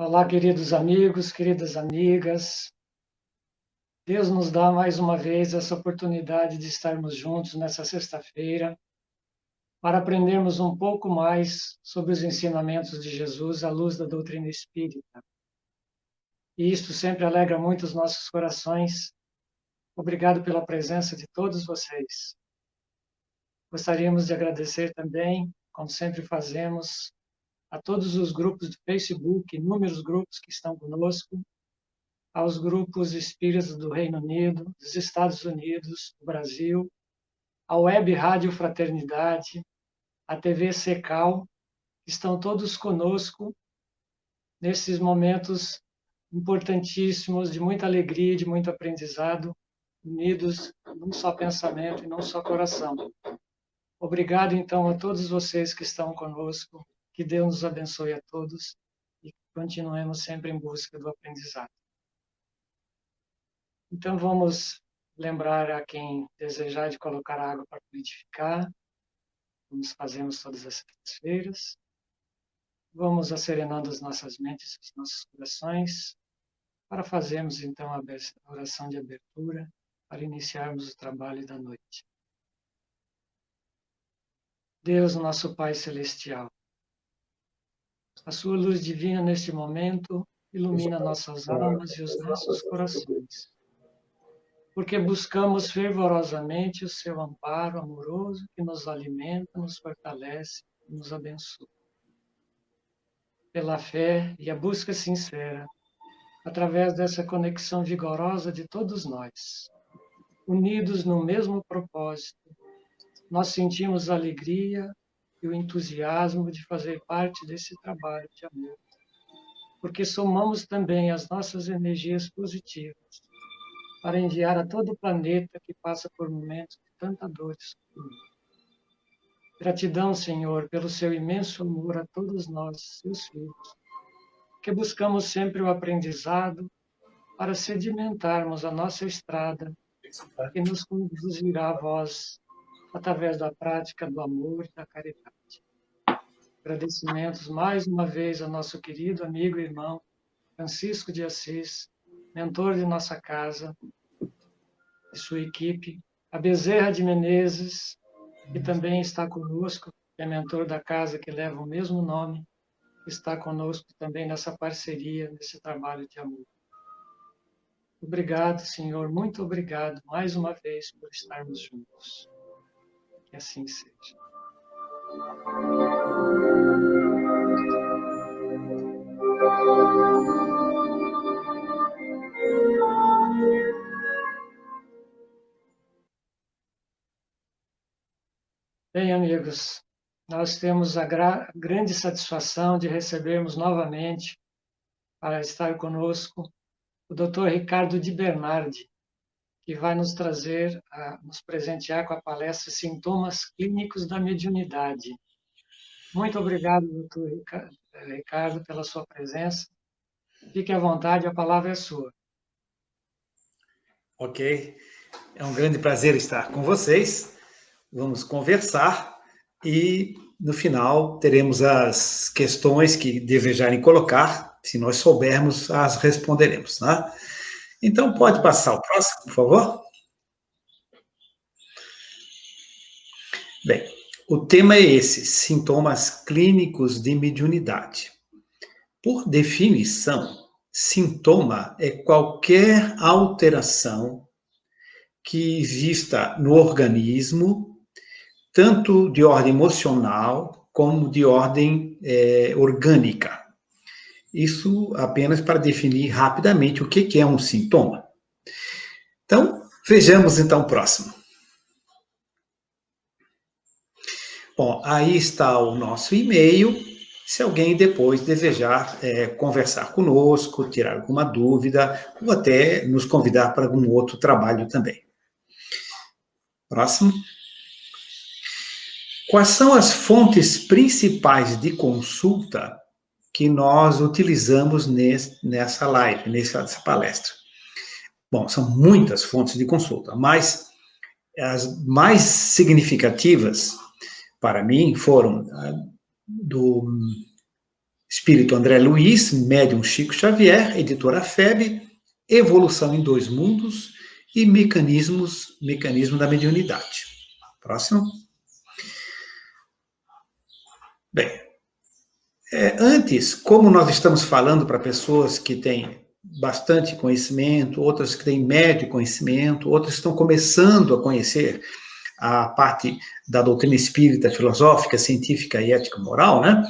Olá, queridos amigos, queridas amigas. Deus nos dá mais uma vez essa oportunidade de estarmos juntos nessa sexta-feira para aprendermos um pouco mais sobre os ensinamentos de Jesus à luz da doutrina espírita. E isto sempre alegra muito os nossos corações. Obrigado pela presença de todos vocês. Gostaríamos de agradecer também, como sempre fazemos, a todos os grupos do Facebook, inúmeros grupos que estão conosco, aos grupos espíritas do Reino Unido, dos Estados Unidos, do Brasil, à Web Rádio Fraternidade, à TV Secal, que estão todos conosco nesses momentos importantíssimos, de muita alegria, de muito aprendizado, unidos num só pensamento e num só coração. Obrigado, então, a todos vocês que estão conosco, que Deus nos abençoe a todos e continuemos sempre em busca do aprendizado. Então, vamos lembrar a quem desejar de colocar água para purificar, como fazemos todas as sextas-feiras. Vamos acerenando as nossas mentes, os nossos corações, para fazermos, então, a oração de abertura, para iniciarmos o trabalho da noite. Deus, nosso Pai Celestial, a sua luz divina neste momento ilumina nossas almas e os nossos corações, porque buscamos fervorosamente o seu amparo amoroso que nos alimenta, nos fortalece e nos abençoa. Pela fé e a busca sincera, através dessa conexão vigorosa de todos nós, unidos no mesmo propósito, nós sentimos a alegria e o entusiasmo de fazer parte desse trabalho de amor, porque somamos também as nossas energias positivas para enviar a todo o planeta que passa por momentos de tanta dor e sofrimento. Gratidão, Senhor, pelo seu imenso amor a todos nós, seus filhos, que buscamos sempre o aprendizado para sedimentarmos a nossa estrada que nos conduzirá a vós através da prática do amor e da caridade. Agradecimentos mais uma vez ao nosso querido amigo e irmão Francisco de Assis, mentor de nossa casa, de sua equipe, a Bezerra de Menezes, que também está conosco, que é mentor da casa que leva o mesmo nome, que está conosco também nessa parceria, nesse trabalho de amor. Obrigado, Senhor, muito obrigado mais uma vez por estarmos juntos. Que assim seja. Bem, amigos, nós temos a grande satisfação de recebermos novamente para estar conosco o Dr. Ricardo Di Bernardi, que vai nos trazer, nos presentear com a palestra Sintomas Clínicos da Mediunidade. Muito obrigado, doutor Ricardo, pela sua presença. Fique à vontade, a palavra é sua. Ok, é um grande prazer estar com vocês. Vamos conversar e, no final, teremos as questões que desejarem colocar. Se nós soubermos, as responderemos, né? Então, pode passar o próximo, por favor? Bem, o tema é esse, sintomas clínicos de mediunidade. Por definição, sintoma é qualquer alteração que exista no organismo, tanto de ordem emocional como de ordem orgânica. Isso apenas para definir rapidamente o que é um sintoma. Então, vejamos então o próximo. Bom, aí está o nosso e-mail. Se alguém depois desejar conversar conosco, tirar alguma dúvida, ou até nos convidar para algum outro trabalho também. Próximo. Quais são as fontes principais de consulta que nós utilizamos nessa live, nessa palestra? Bom, são muitas fontes de consulta, mas as mais significativas para mim foram do Espírito André Luiz, médium Chico Xavier, editora FEB, Evolução em Dois Mundos e Mecanismo da Mediunidade. Próximo. Bem, antes, como nós estamos falando para pessoas que têm bastante conhecimento, outras que têm médio conhecimento, outras estão começando a conhecer a parte da doutrina espírita, filosófica, científica e ético-moral, né?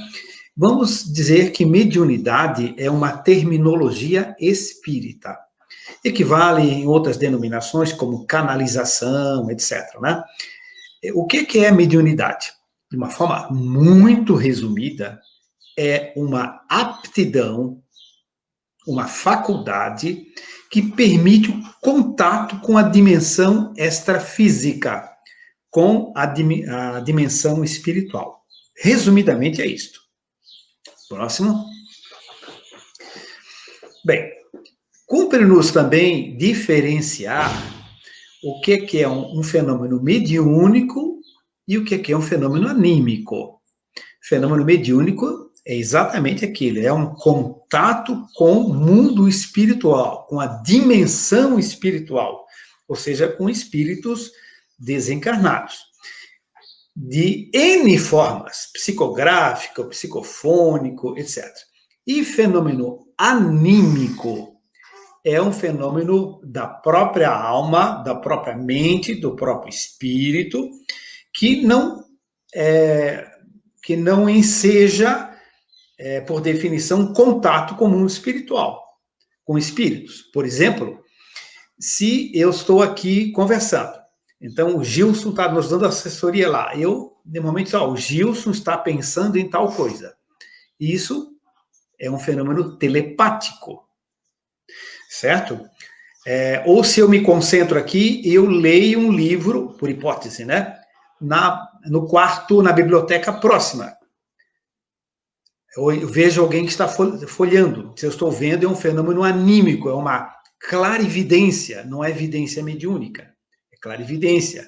Vamos dizer que mediunidade é uma terminologia espírita. Equivale em outras denominações, como canalização, etc., né? O que é mediunidade? De uma forma muito resumida, é uma aptidão, uma faculdade que permite o contato com a dimensão extrafísica, com a dimensão espiritual. Resumidamente é isto. Próximo. Bem, cumpre-nos também diferenciar o que é um fenômeno mediúnico e o que é um fenômeno anímico. Fenômeno mediúnico é exatamente aquilo, é um contato com o mundo espiritual, com a dimensão espiritual, ou seja, com espíritos desencarnados, de N formas, psicográfico, psicofônico, etc. E fenômeno anímico é um fenômeno da própria alma, da própria mente, do próprio espírito, que não enseja, por definição, contato com o mundo espiritual, com espíritos. Por exemplo, se eu estou aqui conversando, então o Gilson está nos dando assessoria lá, eu, de momento, o Gilson está pensando em tal coisa. Isso é um fenômeno telepático, certo? Ou se eu me concentro aqui, eu leio um livro, por hipótese, né? No quarto, na biblioteca próxima. Eu vejo alguém que está folheando. Se eu estou vendo, é um fenômeno anímico, é uma clarividência, não é evidência mediúnica, é clarividência.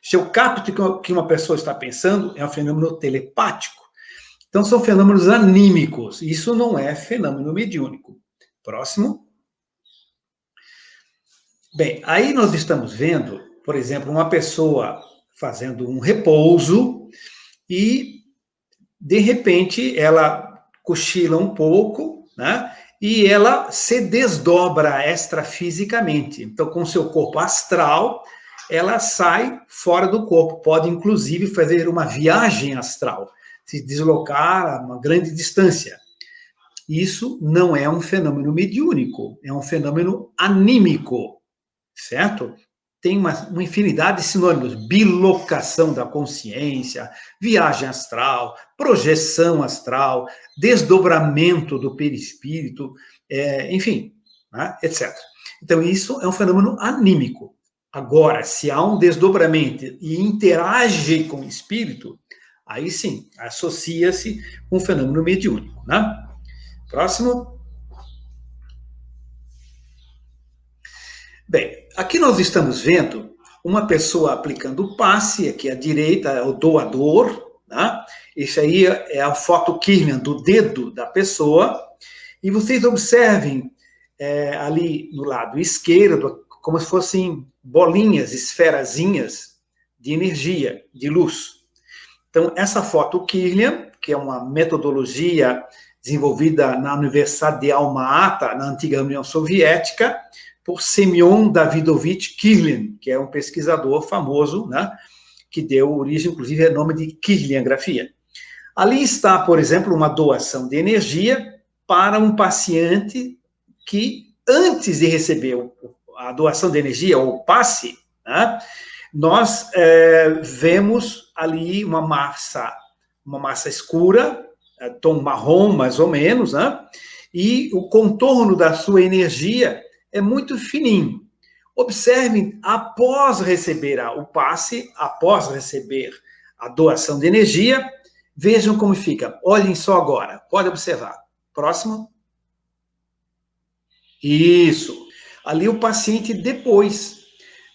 Se eu capto que uma pessoa está pensando, é um fenômeno telepático. Então, são fenômenos anímicos. Isso não é fenômeno mediúnico. Próximo. Bem, aí nós estamos vendo, por exemplo, uma pessoa fazendo um repouso e, de repente, ela cochila um pouco, né? E ela se desdobra extrafisicamente. Então, com seu corpo astral, ela sai fora do corpo. Pode, inclusive, fazer uma viagem astral, se deslocar a uma grande distância. Isso não é um fenômeno mediúnico, é um fenômeno anímico, certo? Tem uma infinidade de sinônimos: bilocação da consciência, viagem astral, projeção astral, desdobramento do perispírito, enfim, né, etc. Então, isso é um fenômeno anímico. Agora, se há um desdobramento e interage com o espírito, aí sim, associa-se com um fenômeno mediúnico, né? Próximo. Bem, aqui nós estamos vendo uma pessoa aplicando o passe, aqui à direita é o doador, né? Esse aí é a foto Kirlian do dedo da pessoa, e vocês observem ali no lado esquerdo, como se fossem bolinhas, esferazinhas de energia, de luz. Então, essa foto Kirlian, que é uma metodologia desenvolvida na Universidade de Alma-Ata, na antiga União Soviética, por Semyon Davidovich Kirlian, que é um pesquisador famoso, né, que deu origem, inclusive, ao nome de Kirliangrafia. Ali está, por exemplo, uma doação de energia para um paciente que, antes de receber a doação de energia, ou o passe, né, nós vemos ali uma massa escura, tom marrom, mais ou menos, né, e o contorno da sua energia é muito fininho. Observem, após receber o passe, após receber a doação de energia, vejam como fica. Olhem só agora, pode observar. Próximo. Isso. Ali o paciente depois.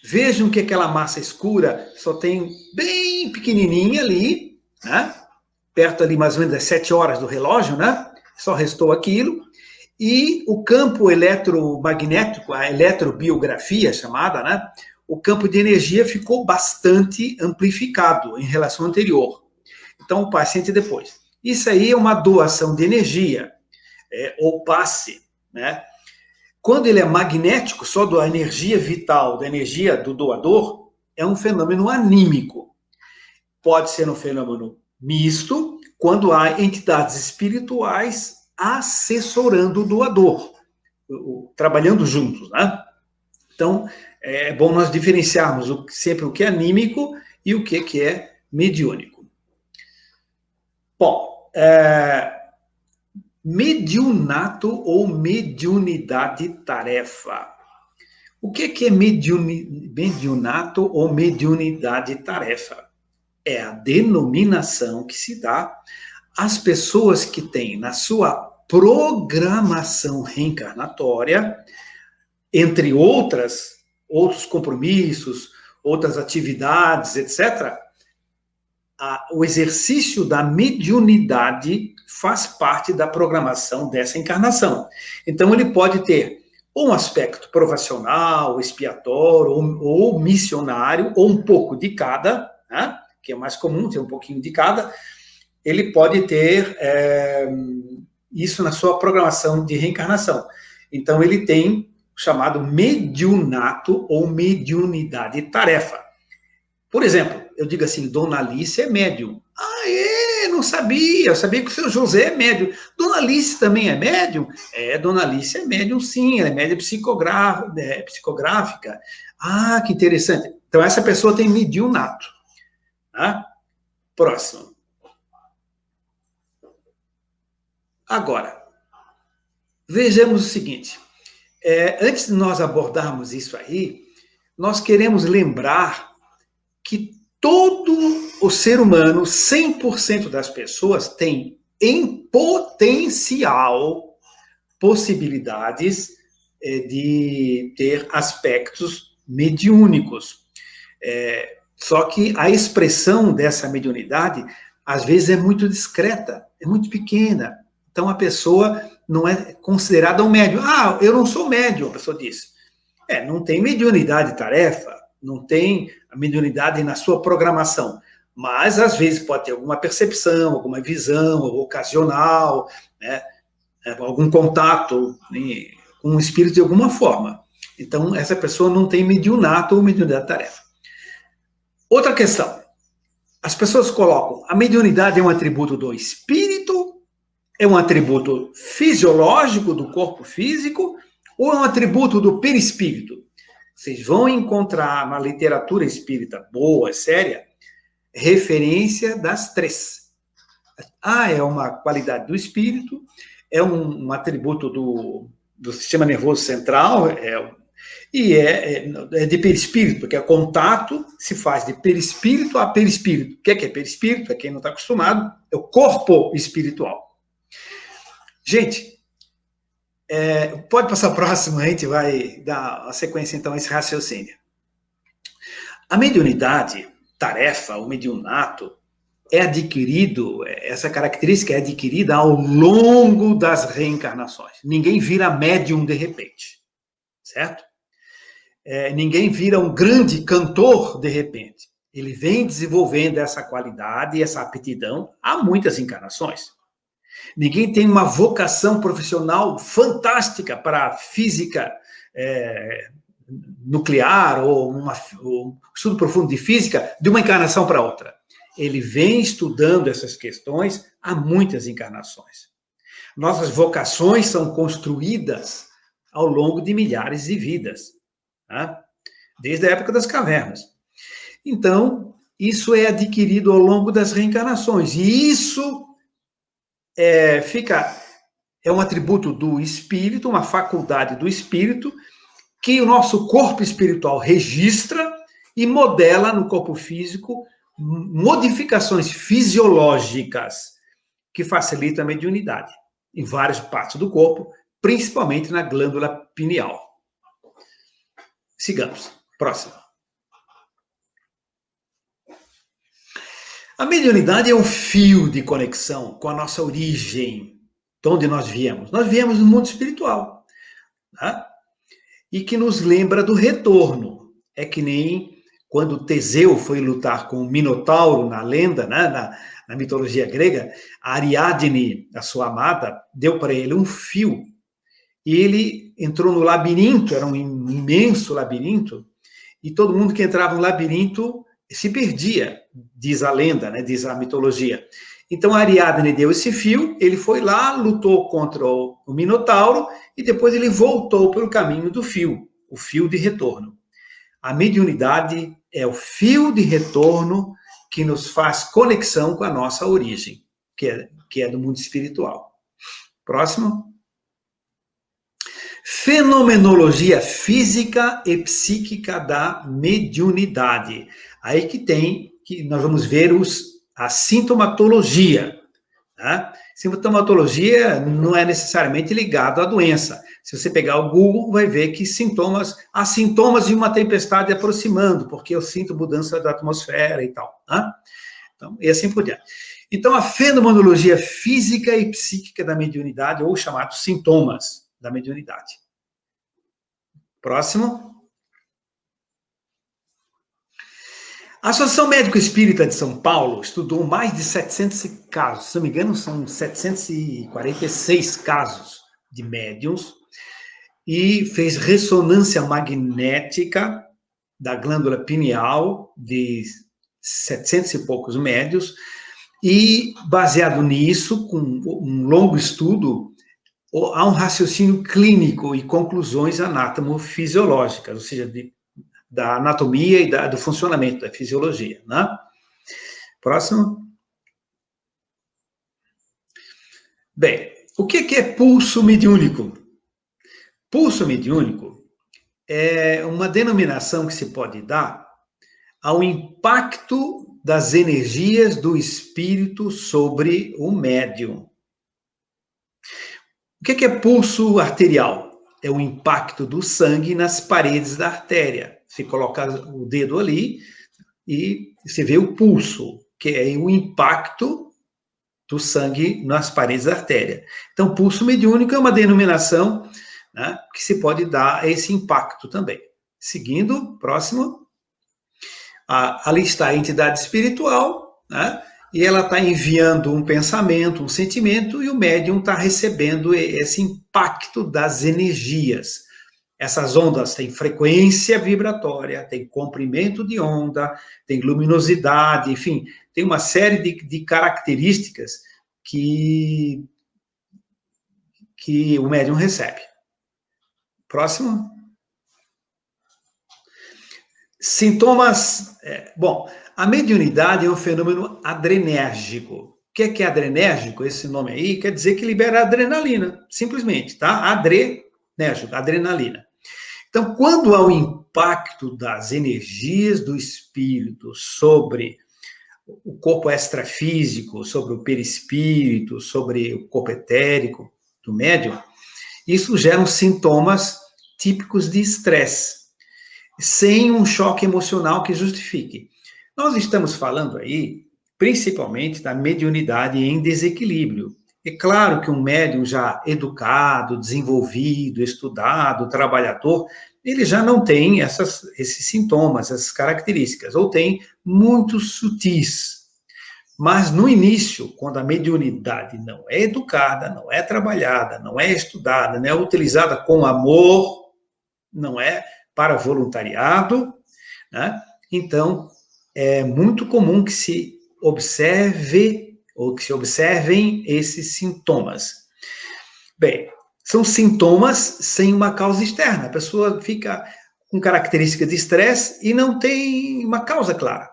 Vejam que aquela massa escura só tem bem pequenininha ali, né? Perto ali mais ou menos das 7 horas do relógio, né? só restou aquilo, e o campo eletromagnético, a eletrobiografia chamada, né? O campo de energia ficou bastante amplificado em relação ao anterior. Então, o paciente depois. Isso aí é uma doação de energia, ou passe, né? Quando ele é magnético, só da energia vital, da energia do doador, é um fenômeno anímico. Pode ser um fenômeno misto, quando há entidades espirituais assessorando o doador, trabalhando juntos, né? Então, é bom nós diferenciarmos sempre o que é anímico e o que é mediúnico. Bom, mediunato ou mediunidade-tarefa. O que é mediunato ou mediunidade-tarefa? É a denominação que se dá às pessoas que têm na sua programação reencarnatória, entre outros compromissos, outras atividades, etc., o exercício da mediunidade faz parte da programação dessa encarnação. Então, ele pode ter um aspecto provacional, expiatório, ou missionário, ou um pouco de cada, né? Que é mais comum ter um pouquinho de cada. Ele pode ter isso na sua programação de reencarnação. Então, ele tem o chamado mediunato ou mediunidade-tarefa. Por exemplo, eu digo assim, Dona Alice é médium. Não sabia, eu sabia que o seu José é médium. Dona Alice também é médium? Dona Alice é médium sim, ela é médium psicográfica. Que interessante. Então, essa pessoa tem mediunato. Tá? Próximo. Agora, vejamos o seguinte. Antes de nós abordarmos isso aí, nós queremos lembrar que todo o ser humano, 100% das pessoas, tem em potencial possibilidades de ter aspectos mediúnicos. Só que a expressão dessa mediunidade, às vezes, é muito discreta, é muito pequena. Então, a pessoa não é considerada um médium. Eu não sou médium, a pessoa diz. Não tem mediunidade-tarefa, não tem a mediunidade na sua programação, mas às vezes pode ter alguma percepção, alguma visão ocasional, né, algum contato, né, com o espírito de alguma forma. Então, essa pessoa não tem mediunato ou mediunidade-tarefa. Outra questão, as pessoas colocam, a mediunidade é um atributo do espírito, é um atributo fisiológico do corpo físico, ou é um atributo do perispírito? Vocês vão encontrar na literatura espírita boa, séria, referência das três. É uma qualidade do espírito, é um atributo do sistema nervoso central, e é de perispírito, porque o contato se faz de perispírito a perispírito. O que é perispírito? Para quem não está acostumado, é o corpo espiritual. Gente, pode passar o próximo, a gente vai dar a sequência, então, a esse raciocínio. A mediunidade, tarefa, o mediunato, essa característica é adquirida ao longo das reencarnações. Ninguém vira médium de repente, certo? Ninguém vira um grande cantor de repente. Ele vem desenvolvendo essa qualidade, essa aptidão há muitas encarnações. Ninguém tem uma vocação profissional fantástica para física nuclear ou um estudo profundo de física de uma encarnação para outra. Ele vem estudando essas questões há muitas encarnações. Nossas vocações são construídas ao longo de milhares de vidas, tá? Desde a época das cavernas. Então, isso é adquirido ao longo das reencarnações. E isso é um atributo do espírito, uma faculdade do espírito, que o nosso corpo espiritual registra e modela no corpo físico modificações fisiológicas que facilitam a mediunidade em várias partes do corpo, principalmente na glândula pineal. Sigamos. Próximo. A mediunidade é um fio de conexão com a nossa origem. de onde nós viemos? Nós viemos do mundo espiritual, tá? E que nos lembra do retorno. É que nem quando Teseu foi lutar com o Minotauro na lenda, né, na mitologia grega, a Ariadne, a sua amada, deu para ele um fio, e ele entrou no labirinto, era um imenso labirinto, e todo mundo que entrava no labirinto se perdia, diz a lenda, né, diz a mitologia. Então a Ariadne deu esse fio, ele foi lá, lutou contra o Minotauro, e depois ele voltou pelo caminho do fio, o fio de retorno. A mediunidade é o fio de retorno que nos faz conexão com a nossa origem, que é do mundo espiritual. Próximo. Fenomenologia física e psíquica da mediunidade. Aí que nós vamos ver a sintomatologia. Tá? Sintomatologia não é necessariamente ligado à doença. Se você pegar o Google, vai ver que há sintomas de uma tempestade aproximando, porque eu sinto mudança da atmosfera e tal. Tá? Então, e assim por diante. Então, a fenomenologia física e psíquica da mediunidade, ou chamados sintomas da mediunidade. Próximo. A Associação Médico Espírita de São Paulo estudou mais de 700 casos, se não me engano, são 746 casos de médiuns, e fez ressonância magnética da glândula pineal de 700 e poucos médiuns, e, baseado nisso, com um longo estudo, há um raciocínio clínico e conclusões anatomofisiológicas, ou seja, da anatomia e do funcionamento da fisiologia, né? Próximo. Bem, o que é pulso mediúnico? Pulso mediúnico é uma denominação que se pode dar ao impacto das energias do espírito sobre o médium. O que é pulso arterial? É o impacto do sangue nas paredes da artéria. Você coloca o dedo ali e você vê o pulso, que é o impacto do sangue nas paredes da artéria. Então, pulso mediúnico é uma denominação, né, que se pode dar a esse impacto também. Seguindo, próximo. Ali está a entidade espiritual, né, e ela está enviando um pensamento, um sentimento, e o médium está recebendo esse impacto das energias. Essas ondas têm frequência vibratória, tem comprimento de onda, tem luminosidade, enfim, tem uma série de características que o médium recebe. Próximo. Sintomas. Bom, a mediunidade é um fenômeno adrenérgico. O que é adrenérgico? Esse nome aí quer dizer que libera adrenalina, simplesmente, tá? Adrenérgico, adrenalina. Então, quando há o impacto das energias do espírito sobre o corpo extrafísico, sobre o perispírito, sobre o corpo etérico do médium, isso gera sintomas típicos de estresse, sem um choque emocional que justifique. Nós estamos falando aí, principalmente, da mediunidade em desequilíbrio. É claro que um médium já educado, desenvolvido, estudado, trabalhador, ele já não tem esses sintomas, essas características, ou tem muito sutis. Mas no início, quando a mediunidade não é educada, não é trabalhada, não é estudada, não é utilizada com amor, não é para voluntariado, né? Então, é muito comum que se observem esses sintomas. Bem, são sintomas sem uma causa externa. A pessoa fica com características de estresse e não tem uma causa clara.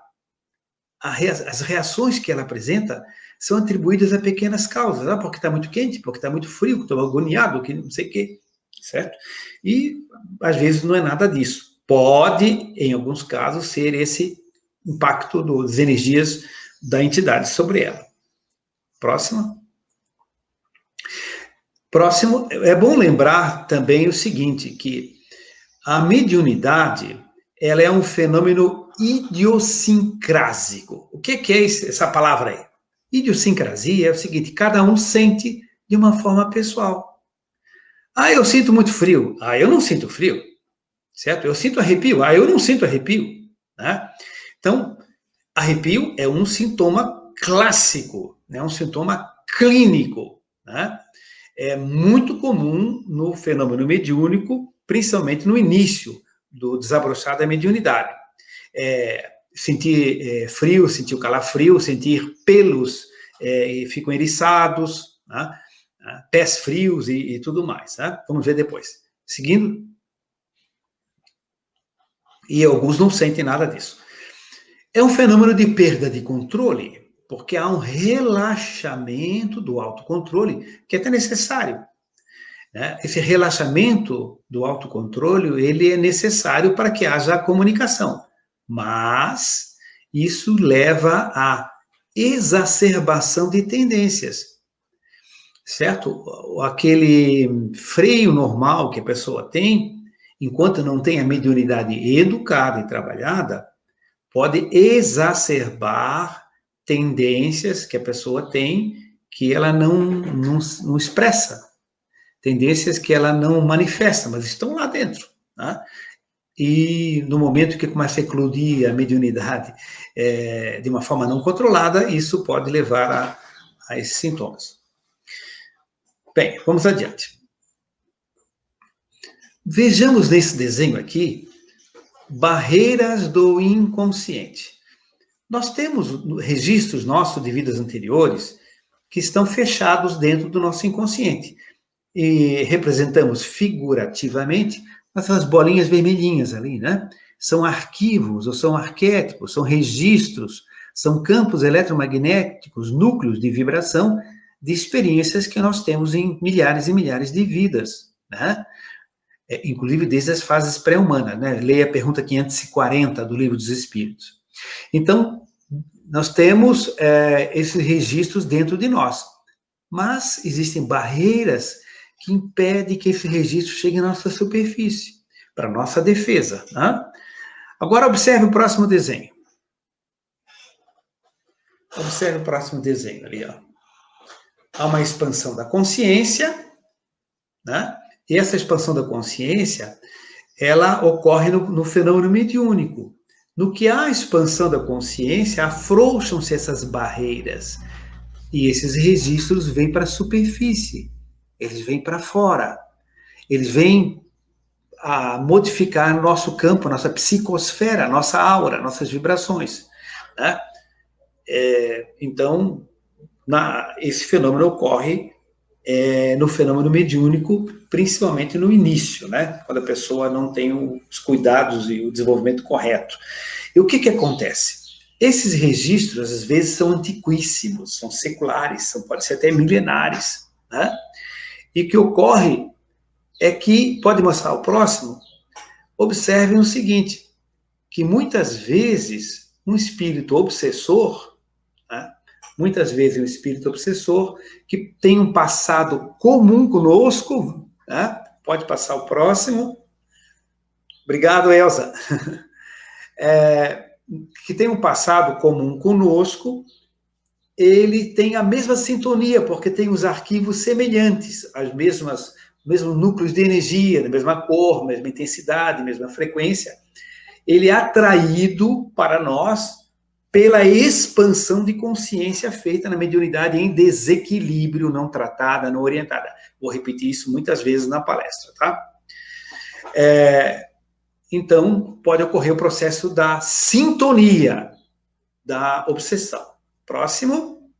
As reações que ela apresenta são atribuídas a pequenas causas, porque está muito quente, porque está muito frio, estou agoniado, que não sei o quê, certo? E, às vezes, não é nada disso. Pode, em alguns casos, ser esse impacto das energias da entidade sobre ela. Próximo. Próximo, é bom lembrar também o seguinte, que a mediunidade, ela é um fenômeno idiosincrásico. O que é essa palavra aí? Idiosincrasia é o seguinte, cada um sente de uma forma pessoal. Ah, eu sinto muito frio. Ah, eu não sinto frio. Certo? Eu sinto arrepio. Ah, eu não sinto arrepio. Né? Então, arrepio é um sintoma clássico, né? Um sintoma clínico. Né? É muito comum no fenômeno mediúnico, principalmente no início do desabrochar da mediunidade. Sentir frio, sentir o calafrio, sentir pelos ficam eriçados, né? Pés frios e tudo mais. Né? Vamos ver depois. Seguindo. E alguns não sentem nada disso. É um fenômeno de perda de controle, porque há um relaxamento do autocontrole que é até necessário. Né? Esse relaxamento do autocontrole, ele é necessário para que haja a comunicação. Mas isso leva à exacerbação de tendências. Certo? Aquele freio normal que a pessoa tem, enquanto não tem a mediunidade educada e trabalhada, pode exacerbar tendências que a pessoa tem que ela não expressa, tendências que ela não manifesta, mas estão lá dentro. Né? E no momento que começa a eclodir a mediunidade de uma forma não controlada, isso pode levar a esses sintomas. Bem, vamos adiante. Vejamos nesse desenho aqui barreiras do inconsciente. Nós temos registros nossos de vidas anteriores que estão fechados dentro do nosso inconsciente. E representamos figurativamente essas bolinhas vermelhinhas ali, né? São arquivos, ou são arquétipos, são registros, são campos eletromagnéticos, núcleos de vibração de experiências que nós temos em milhares e milhares de vidas, né? Inclusive desde as fases pré-humanas, né? Leia a pergunta 540 do Livro dos Espíritos. Então, nós temos esses registros dentro de nós, mas existem barreiras que impedem que esse registro chegue à nossa superfície, para a nossa defesa. Né? Agora, observe o próximo desenho. Observe o próximo desenho ali. Ó. Há uma expansão da consciência, né? E essa expansão da consciência, ela ocorre no fenômeno mediúnico. No que há expansão da consciência, afrouxam-se essas barreiras. E esses registros vêm para a superfície. Eles vêm para fora. Eles vêm a modificar nosso campo, nossa psicosfera, nossa aura, nossas vibrações. Né? Então, esse fenômeno ocorre no fenômeno mediúnico, principalmente no início, né? Quando a pessoa não tem os cuidados e o desenvolvimento correto. E o que acontece? Esses registros, às vezes, são antiquíssimos, são seculares, podem ser até milenares. Né? E o que ocorre é que, pode mostrar o próximo, observem o seguinte, que muitas vezes um espírito obsessor, né? Muitas vezes um espírito obsessor que tem um passado comum conosco, né? Pode passar o próximo. Obrigado, Elza. Que tem um passado comum conosco, ele tem a mesma sintonia, porque tem os arquivos semelhantes, os mesmos núcleos de energia, da mesma cor, mesma intensidade, mesma frequência. Ele é atraído para nós pela expansão de consciência feita na mediunidade em desequilíbrio, não tratada, não orientada. Vou repetir isso muitas vezes na palestra, tá? Então, pode ocorrer o processo da sintonia, da obsessão. Próximo.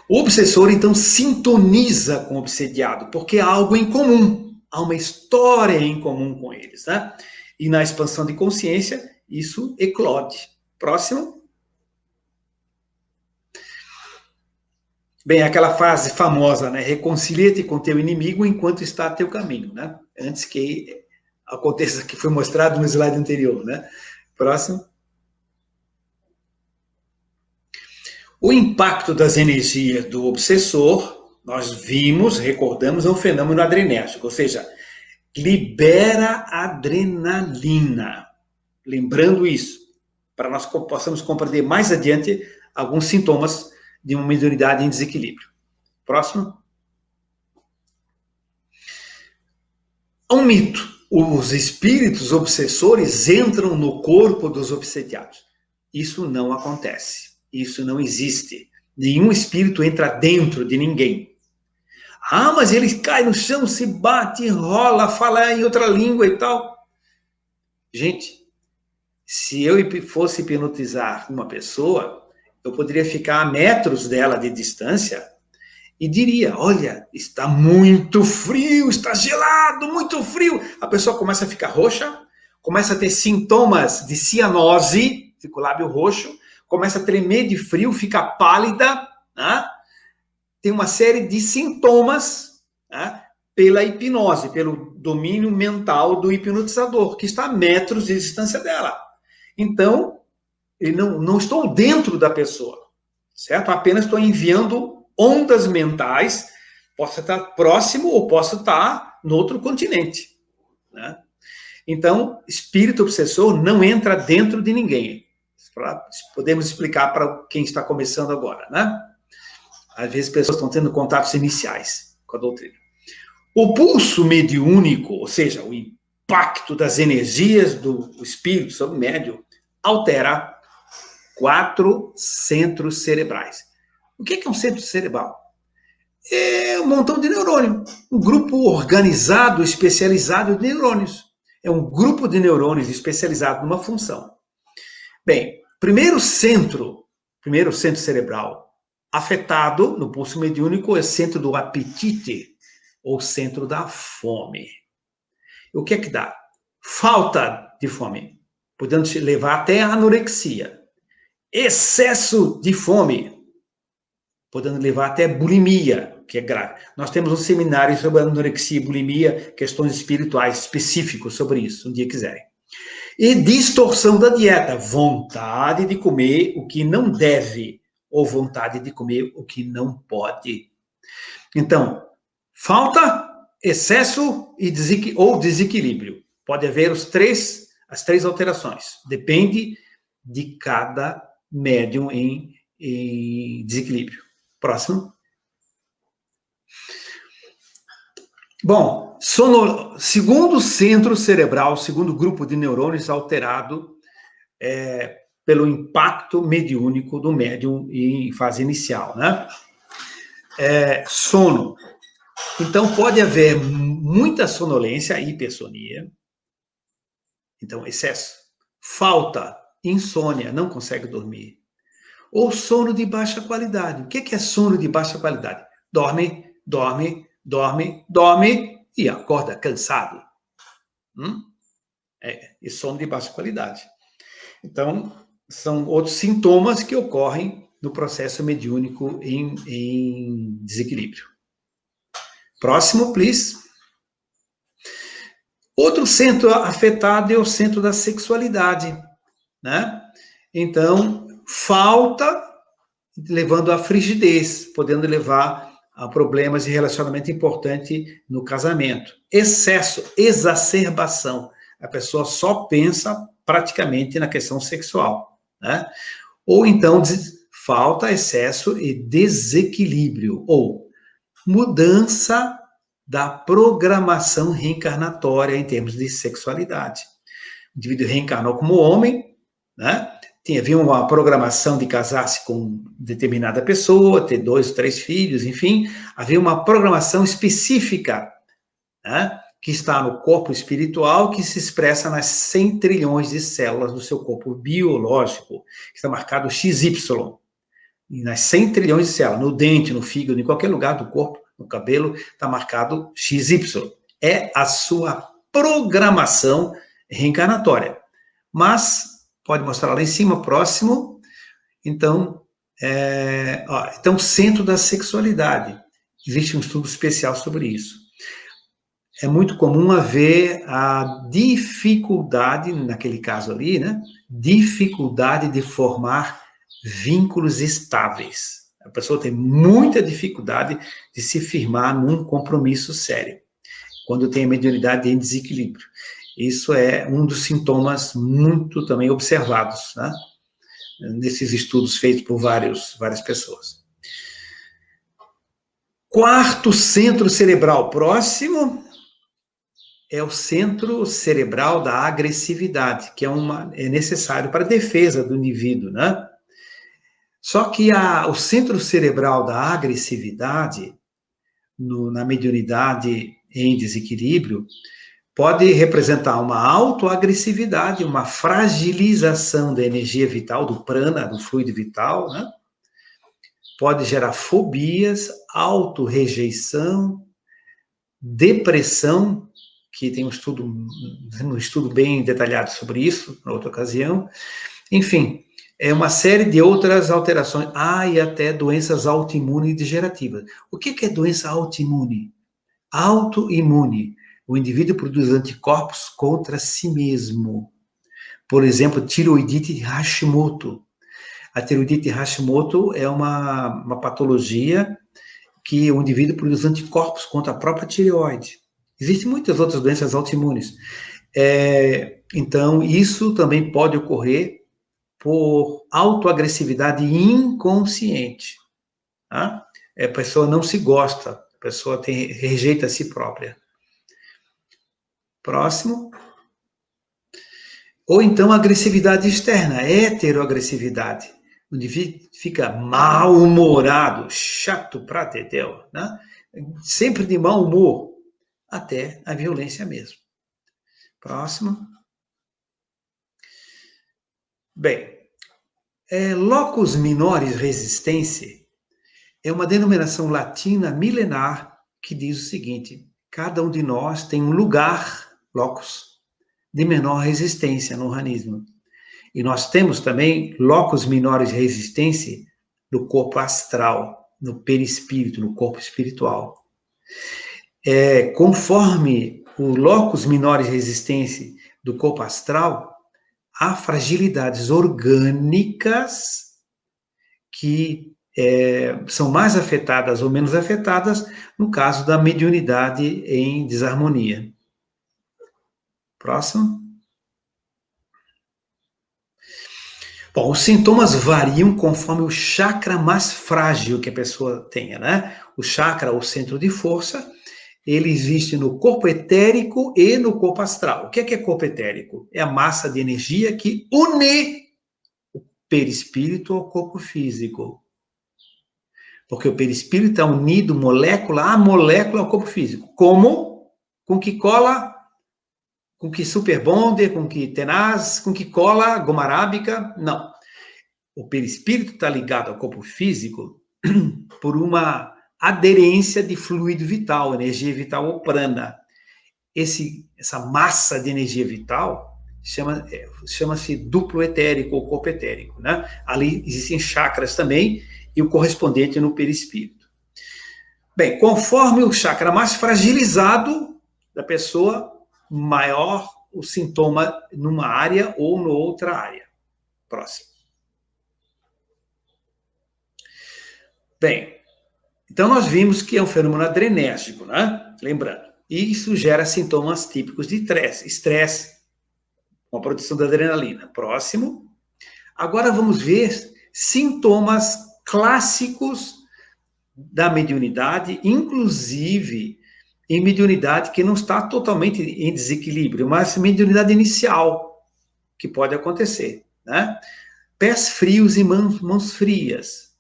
O obsessor, então, sintoniza com o obsediado, porque há algo em comum, há uma história em comum com eles, né? E na expansão de consciência, isso eclode. Próximo. Bem, aquela frase famosa, né? Reconcilia-te com teu inimigo enquanto está a teu caminho, né? Antes que aconteça o que foi mostrado no slide anterior, né? Próximo. O impacto das energias do obsessor, nós vimos, recordamos, é um fenômeno adrenérgico, ou seja, libera adrenalina. Lembrando isso, para nós possamos compreender mais adiante alguns sintomas de uma mediunidade em desequilíbrio. Próximo. Um mito. Os espíritos obsessores entram no corpo dos obsediados. Isso não acontece. Isso não existe. Nenhum espírito entra dentro de ninguém. Ah, mas ele cai no chão, se bate, rola, fala em outra língua e tal. Gente, se eu fosse hipnotizar uma pessoa, eu poderia ficar a metros dela de distância e diria, olha, está muito frio, está gelado, muito frio. A pessoa começa a ficar roxa, começa a ter sintomas de cianose, fica o lábio roxo, começa a tremer de frio, fica pálida, né? Tem uma série de sintomas, né? Pela hipnose, pelo domínio mental do hipnotizador, que está a metros de distância dela. Então, eu não estou dentro da pessoa, certo? Apenas estou enviando ondas mentais, posso estar próximo ou posso estar no outro continente, né? Então, espírito obsessor não entra dentro de ninguém. Podemos explicar para quem está começando agora, né? Às vezes, pessoas estão tendo contatos iniciais com a doutrina. O pulso mediúnico, ou seja, o impacto das energias do espírito sobre o médium, altera 4 centros cerebrais. O que é um centro cerebral? É um montão de neurônio, um grupo organizado, especializado de neurônios. É um grupo de neurônios especializado numa função. Bem, primeiro centro cerebral afetado no pulso mediúnico é o centro do apetite, ou centro da fome. O que é que dá? Falta de fome, podendo te levar até a anorexia. Excesso de fome, podendo levar até bulimia, que é grave. Nós temos um seminário sobre anorexia e bulimia, questões espirituais específicos sobre isso, um dia quiserem. E distorção da dieta, vontade de comer o que não deve, ou vontade de comer o que não pode. Então, falta, excesso ou desequilíbrio. Pode haver as três alterações. Depende de cada médium em desequilíbrio. Próximo. Bom, segundo centro cerebral, segundo grupo de neurônios alterado pelo impacto mediúnico do médium em fase inicial, né? Sono. Então, pode haver muita sonolência, hipersonia. Então, excesso. Falta, insônia, não consegue dormir. Ou sono de baixa qualidade. O que é sono de baixa qualidade? Dorme e acorda cansado. E sono de baixa qualidade. Então, são outros sintomas que ocorrem no processo mediúnico em desequilíbrio. Próximo, please. Outro centro afetado é o centro da sexualidade, né? Então, falta, levando à frigidez, podendo levar a problemas de relacionamento importante no casamento. Excesso, exacerbação. A pessoa só pensa praticamente na questão sexual, né? Ou então, falta, excesso e desequilíbrio, ou mudança da programação reencarnatória em termos de sexualidade. O indivíduo reencarnou como homem, né? Havia uma programação de casar-se com determinada pessoa, ter 2 ou 3 filhos, enfim, havia uma programação específica, né? Que está no corpo espiritual, que se expressa nas 100 trilhões de células do seu corpo biológico, que está marcado XY. E nas 100 trilhões de células, no dente, no fígado, em qualquer lugar do corpo, no cabelo, está marcado XY. É a sua programação reencarnatória. Mas, pode mostrar lá em cima, próximo. Então, centro da sexualidade. Existe um estudo especial sobre isso. É muito comum haver a dificuldade, naquele caso ali, né? Dificuldade de formar vínculos estáveis. A pessoa tem muita dificuldade de se firmar num compromisso sério, quando tem a mediunidade em desequilíbrio. Isso é um dos sintomas muito também observados, né? Nesses estudos feitos por várias pessoas. Quarto centro cerebral próximo é o centro cerebral da agressividade, que é necessário para a defesa do indivíduo, né? Só que o centro cerebral da agressividade, na mediunidade em desequilíbrio, pode representar uma autoagressividade, uma fragilização da energia vital, do prana, do fluido vital, né? Pode gerar fobias, autorrejeição, depressão, que tem um estudo bem detalhado sobre isso, na outra ocasião. Enfim, é uma série de outras alterações. E até doenças autoimunes e degenerativas. O que é doença autoimune? Autoimune. O indivíduo produz anticorpos contra si mesmo. Por exemplo, tiroidite de Hashimoto. A tiroidite de Hashimoto é uma patologia que o indivíduo produz anticorpos contra a própria tireoide. Existem muitas outras doenças autoimunes. Então, isso também pode ocorrer por autoagressividade inconsciente. Tá? A pessoa não se gosta, a pessoa rejeita a si própria. Próximo. Ou então agressividade externa, heteroagressividade. O indivíduo fica mal-humorado, chato pra dedéu, né? Sempre de mau humor, até a violência mesmo. Próximo. Bem, locus minoris resistência é uma denominação latina milenar que diz o seguinte: cada um de nós tem um lugar, locus, de menor resistência no organismo. E nós temos também locus minores resistência no corpo astral, no perispírito, no corpo espiritual. Conforme o locus minores resistência do corpo astral, há fragilidades orgânicas que são mais afetadas ou menos afetadas no caso da mediunidade em desarmonia. Próximo. Bom, os sintomas variam conforme o chakra mais frágil que a pessoa tenha, né? O chakra, o centro de força, ele existe no corpo etérico e no corpo astral. O que é corpo etérico? É a massa de energia que une o perispírito ao corpo físico. Porque o perispírito está unido molécula a molécula ao corpo físico. Como? Com que cola? Com que superbonder, com que tenaz, com que cola, goma arábica? Não. O perispírito está ligado ao corpo físico por uma aderência de fluido vital, energia vital ou prana. Essa massa de energia vital chama-se duplo etérico ou corpo etérico, né? Ali existem chakras também e o correspondente no perispírito. Bem, conforme o chakra mais fragilizado da pessoa, maior o sintoma numa área ou na outra área. Próximo. Bem, então nós vimos que é um fenômeno adrenérgico, né? Lembrando. E isso gera sintomas típicos de estresse, com a produção da adrenalina. Próximo. Agora vamos ver sintomas clássicos da mediunidade, inclusive em mediunidade que não está totalmente em desequilíbrio, mas mediunidade inicial, que pode acontecer, né? Pés frios e mãos frias.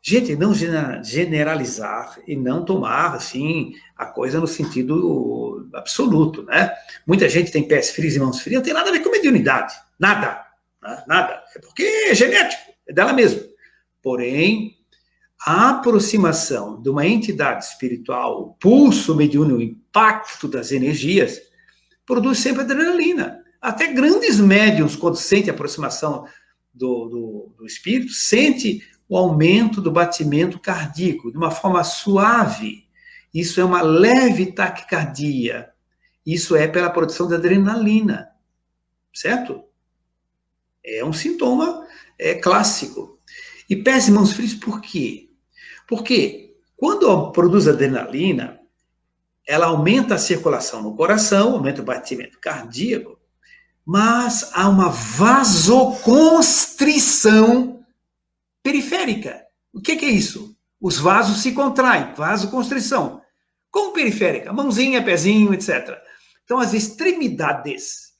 Gente, não generalizar e não tomar, assim, a coisa no sentido absoluto, né? Muita gente tem pés frios e mãos frias, não tem nada a ver com mediunidade. Nada. Nada. É porque é genético, é dela mesma. Porém, a aproximação de uma entidade espiritual, o pulso mediúnico, o impacto das energias, produz sempre adrenalina. Até grandes médiuns, quando sentem a aproximação do espírito, sente o aumento do batimento cardíaco de uma forma suave. Isso é uma leve taquicardia. Isso é pela produção de adrenalina. Certo? É um sintoma clássico. E pés e mãos frios, por quê? Porque quando produz adrenalina, ela aumenta a circulação no coração, aumenta o batimento cardíaco, mas há uma vasoconstrição periférica. O que é isso? Os vasos se contraem, vasoconstrição. Como periférica, mãozinha, pezinho, etc. Então, as extremidades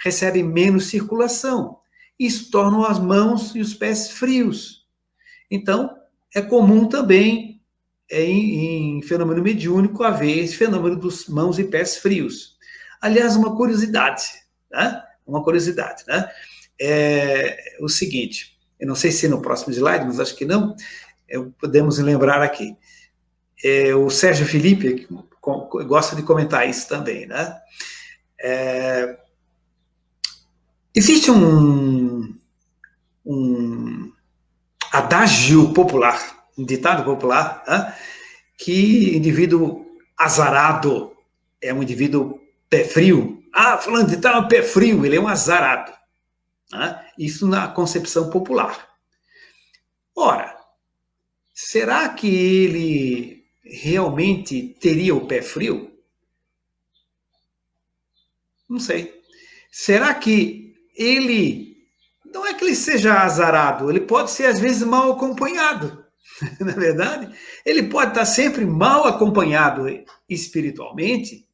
recebem menos circulação. Isso torna as mãos e os pés frios. Então, é comum também em fenômeno mediúnico haver esse fenômeno dos mãos e pés frios. Aliás, uma curiosidade, né? É o seguinte, eu não sei se no próximo slide, mas acho que não, podemos lembrar aqui. O Sérgio Felipe gosta de comentar isso também, né? Existe um adágio popular, um ditado popular, né? Que indivíduo azarado é um indivíduo pé frio. Ah, fulano de tal é pé frio, ele é um azarado. Né? Isso na concepção popular. Ora, será que ele realmente teria o pé frio? Não sei. Será que ele... Não é que ele seja azarado, ele pode ser, às vezes, mal acompanhado. Na verdade, ele pode estar sempre mal acompanhado espiritualmente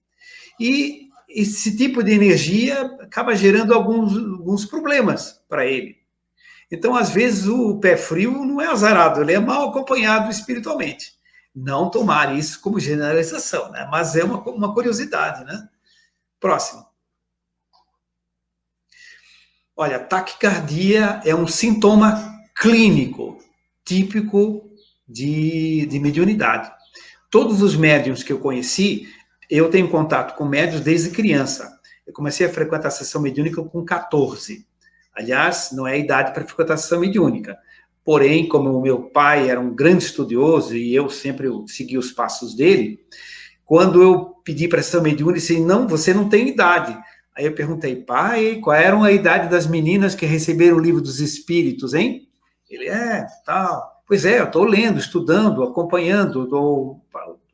e esse tipo de energia acaba gerando alguns problemas para ele. Então, às vezes, o pé frio não é azarado, ele é mal acompanhado espiritualmente. Não tomar isso como generalização, né? Mas é uma curiosidade, né? Próximo. Olha, taquicardia é um sintoma clínico típico de mediunidade. Todos os médiuns que eu conheci, eu tenho contato com médiuns desde criança. Eu comecei a frequentar a sessão mediúnica com 14. Aliás, não é a idade para frequentar a sessão mediúnica. Porém, como o meu pai era um grande estudioso e eu sempre segui os passos dele, quando eu pedi para a sessão mediúnica, ele disse, não, você não tem idade. Aí eu perguntei, pai, qual era a idade das meninas que receberam o livro dos espíritos, hein? Ele, tal. Pois é, eu estou lendo, estudando, acompanhando, o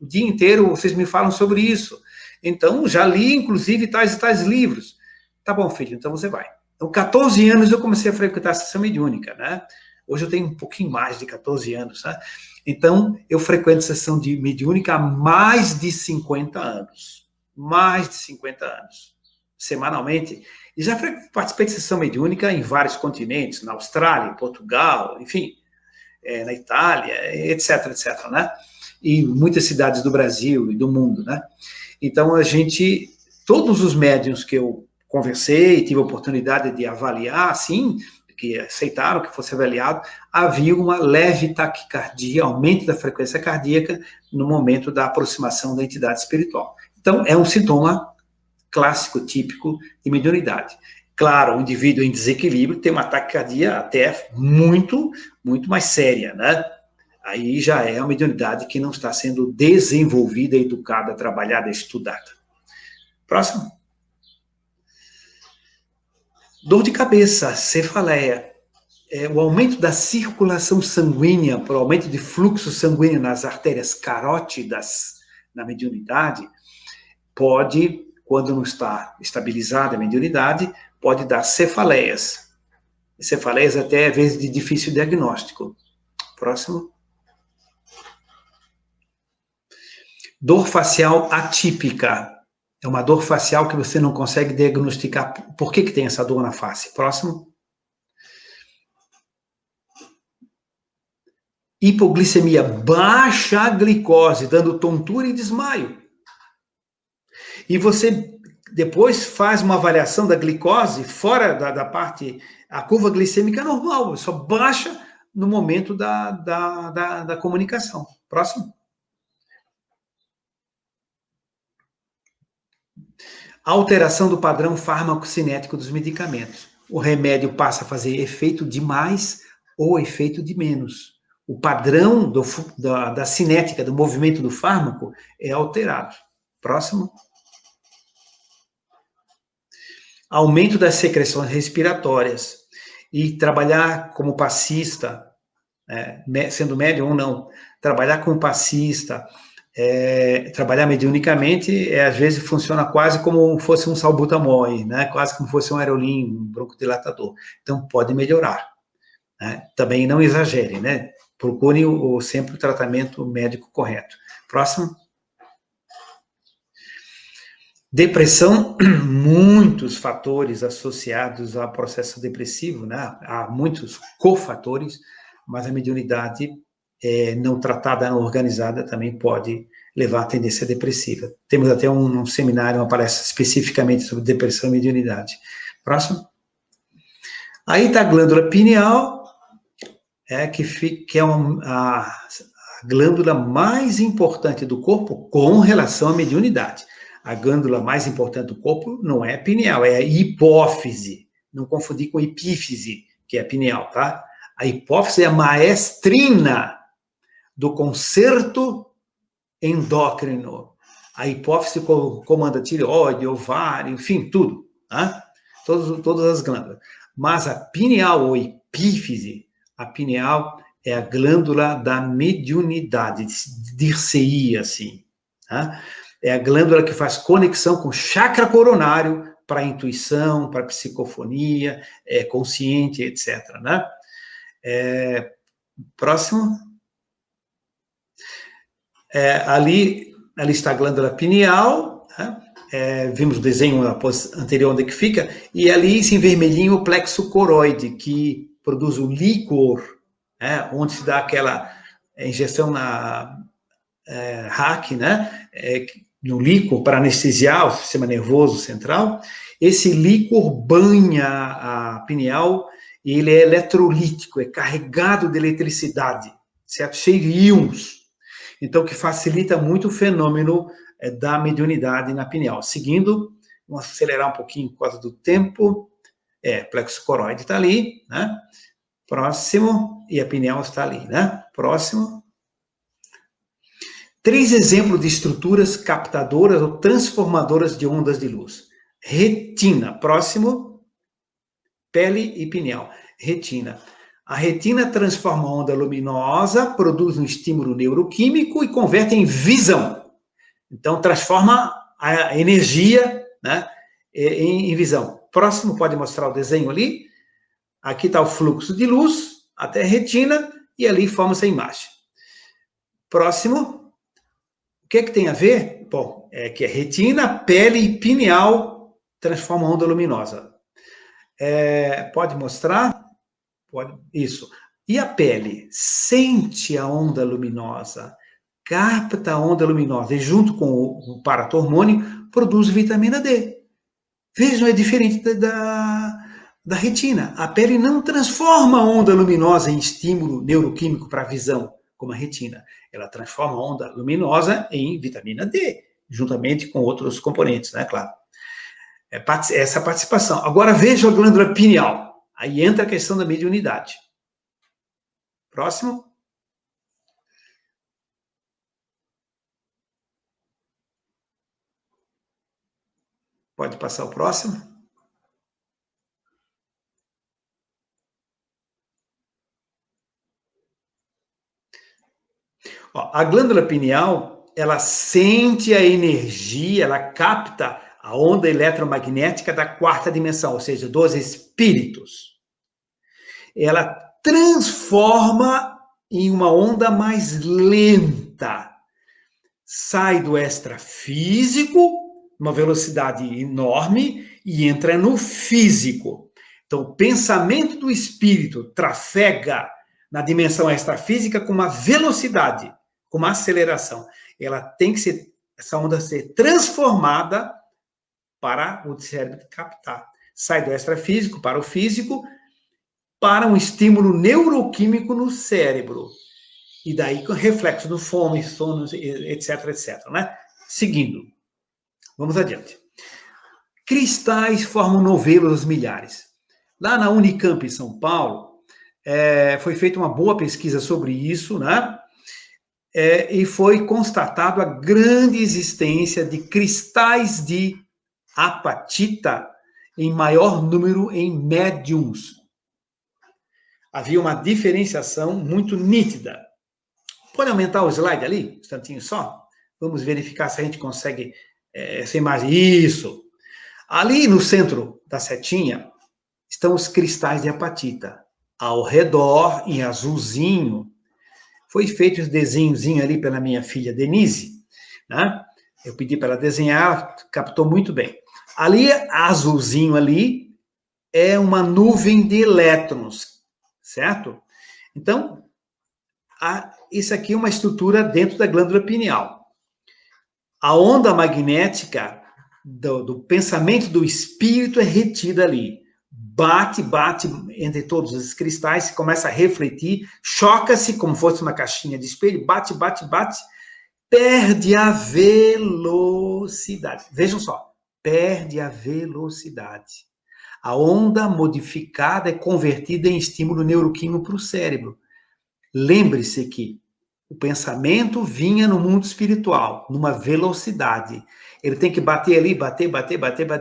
dia inteiro vocês me falam sobre isso. Então, já li, inclusive, tais e tais livros. Tá bom, filho, então você vai. Então, 14 anos eu comecei a frequentar a sessão mediúnica, né? Hoje eu tenho um pouquinho mais de 14 anos, né? Então, eu frequento sessão de mediúnica há mais de 50 anos. Mais de 50 anos. Semanalmente. E já participei de sessão mediúnica em vários continentes, na Austrália, em Portugal, enfim, na Itália, etc, né? E muitas cidades do Brasil e do mundo, né? Então, todos os médiuns que eu conversei, tive a oportunidade de avaliar, assim, que aceitaram que fosse avaliado, havia uma leve taquicardia, aumento da frequência cardíaca no momento da aproximação da entidade espiritual. Então, é um sintoma clássico, típico de mediunidade. Claro, um indivíduo em desequilíbrio tem uma taquicardia até muito, muito mais séria, né? Aí já é uma mediunidade que não está sendo desenvolvida, educada, trabalhada, estudada. Próximo. Dor de cabeça, cefaleia. O aumento da circulação sanguínea, por aumento de fluxo sanguíneo nas artérias carótidas na mediunidade, pode, quando não está estabilizada a mediunidade, pode dar cefaleias. Cefaleias até, às vezes, de difícil diagnóstico. Próximo. Dor facial atípica. É uma dor facial que você não consegue diagnosticar. Por que tem essa dor na face? Próximo. Hipoglicemia, baixa a glicose, dando tontura e desmaio. E você depois faz uma avaliação da glicose fora da parte... A curva glicêmica é normal, só baixa no momento da comunicação. Próximo. Alteração do padrão farmacocinético dos medicamentos. O remédio passa a fazer efeito de mais ou efeito de menos. O padrão da cinética, do movimento do fármaco, é alterado. Próximo. Aumento das secreções respiratórias. E trabalhar como passista, sendo médium ou não, trabalhar como passista, trabalhar mediunicamente, às vezes funciona quase como fosse um salbutamol, né? Quase como fosse um aerolim, um broncodilatador. Então, pode melhorar. Né? Também não exagere, né? procure sempre o tratamento médico correto. Próximo. Depressão, muitos fatores associados ao processo depressivo, né? Há muitos cofatores, mas a mediunidade não tratada, não organizada, também pode levar à tendência depressiva. Temos até um seminário, uma palestra especificamente sobre depressão e mediunidade. Próximo. Aí está a glândula pineal, que é a glândula mais importante do corpo com relação à mediunidade. A glândula mais importante do corpo não é a pineal, é a hipófise. Não confundir com epífise, que é a pineal, tá? A hipófise é a maestrina do concerto endócrino. A hipófise comanda tireoide, ovário, enfim, tudo, tá? Todas as glândulas. Mas a pineal ou epífise, a pineal é a glândula da mediunidade, dir-se-ia assim, tá? É a glândula que faz conexão com o chakra coronário para a intuição, para a psicofonia, consciente, etc. Né? Próximo. Ali está a glândula pineal, né? Vimos o desenho anterior onde que fica, e ali, em vermelhinho, o plexo coroide, que produz o líquor, onde se dá aquela injeção na hack, né? No líquor para anestesiar o sistema nervoso central. Esse líquor banha a pineal e ele é eletrolítico, é carregado de eletricidade, certo? Cheio de íons. Então, que facilita muito o fenômeno da mediunidade na pineal. Seguindo, vamos acelerar um pouquinho por causa do tempo. Plexo coroide está ali, né? Próximo, e a pineal está ali, né? Próximo. 3 exemplos de estruturas captadoras ou transformadoras de ondas de luz. Retina, próximo, pele e pineal. Retina. A retina transforma a onda luminosa, produz um estímulo neuroquímico e converte em visão. Então, transforma a energia, né, em visão. Próximo, pode mostrar o desenho ali. Aqui está o fluxo de luz até a retina e ali forma-se a imagem. Próximo. O que tem a ver? Bom, que a retina, pele e pineal transformam a onda luminosa. Pode mostrar? Pode. Isso. E a pele sente a onda luminosa, capta a onda luminosa e junto com o paratormônio produz vitamina D. Vejam, é diferente da retina. A pele não transforma a onda luminosa em estímulo neuroquímico para a visão, como a retina. Ela transforma a onda luminosa em vitamina D, juntamente com outros componentes, né, claro. Essa participação. Agora veja a glândula pineal. Aí entra a questão da mediunidade. Próximo. Pode passar o próximo. A glândula pineal, ela sente a energia, ela capta a onda eletromagnética da 4ª dimensão, ou seja, dos espíritos. Ela transforma em uma onda mais lenta. Sai do extrafísico, uma velocidade enorme, e entra no físico. Então, o pensamento do espírito trafega na dimensão extrafísica com uma velocidade, com uma aceleração. Ela tem que ser, essa onda ser transformada para o cérebro captar. Sai do extrafísico para o físico, para um estímulo neuroquímico no cérebro. E daí com reflexo no fome, sono, etc, etc, né? Seguindo. Vamos adiante. Cristais formam novelos milhares. Lá na Unicamp, em São Paulo, foi feita uma boa pesquisa sobre isso, né? E foi constatado a grande existência de cristais de apatita em maior número em médiums. Havia uma diferenciação muito nítida. Pode aumentar o slide ali? Um instantinho só? Vamos verificar se a gente consegue essa imagem. Isso! Ali no centro da setinha estão os cristais de apatita. Ao redor, em azulzinho, Foi feito os desenhozinho ali pela minha filha Denise, né? Eu pedi para ela desenhar, ela captou muito bem. Ali, azulzinho ali, é uma nuvem de elétrons, certo? Então, isso aqui é uma estrutura dentro da glândula pineal. A onda magnética do pensamento do espírito é retida ali. Bate entre todos os cristais, começa a refletir, choca-se como fosse uma caixinha de espelho, bate, perde a velocidade. Vejam só, perde a velocidade. A onda modificada é convertida em estímulo neuroquímico para o cérebro. Lembre-se que o pensamento vinha no mundo espiritual, numa velocidade. Ele tem que bater ali, bater,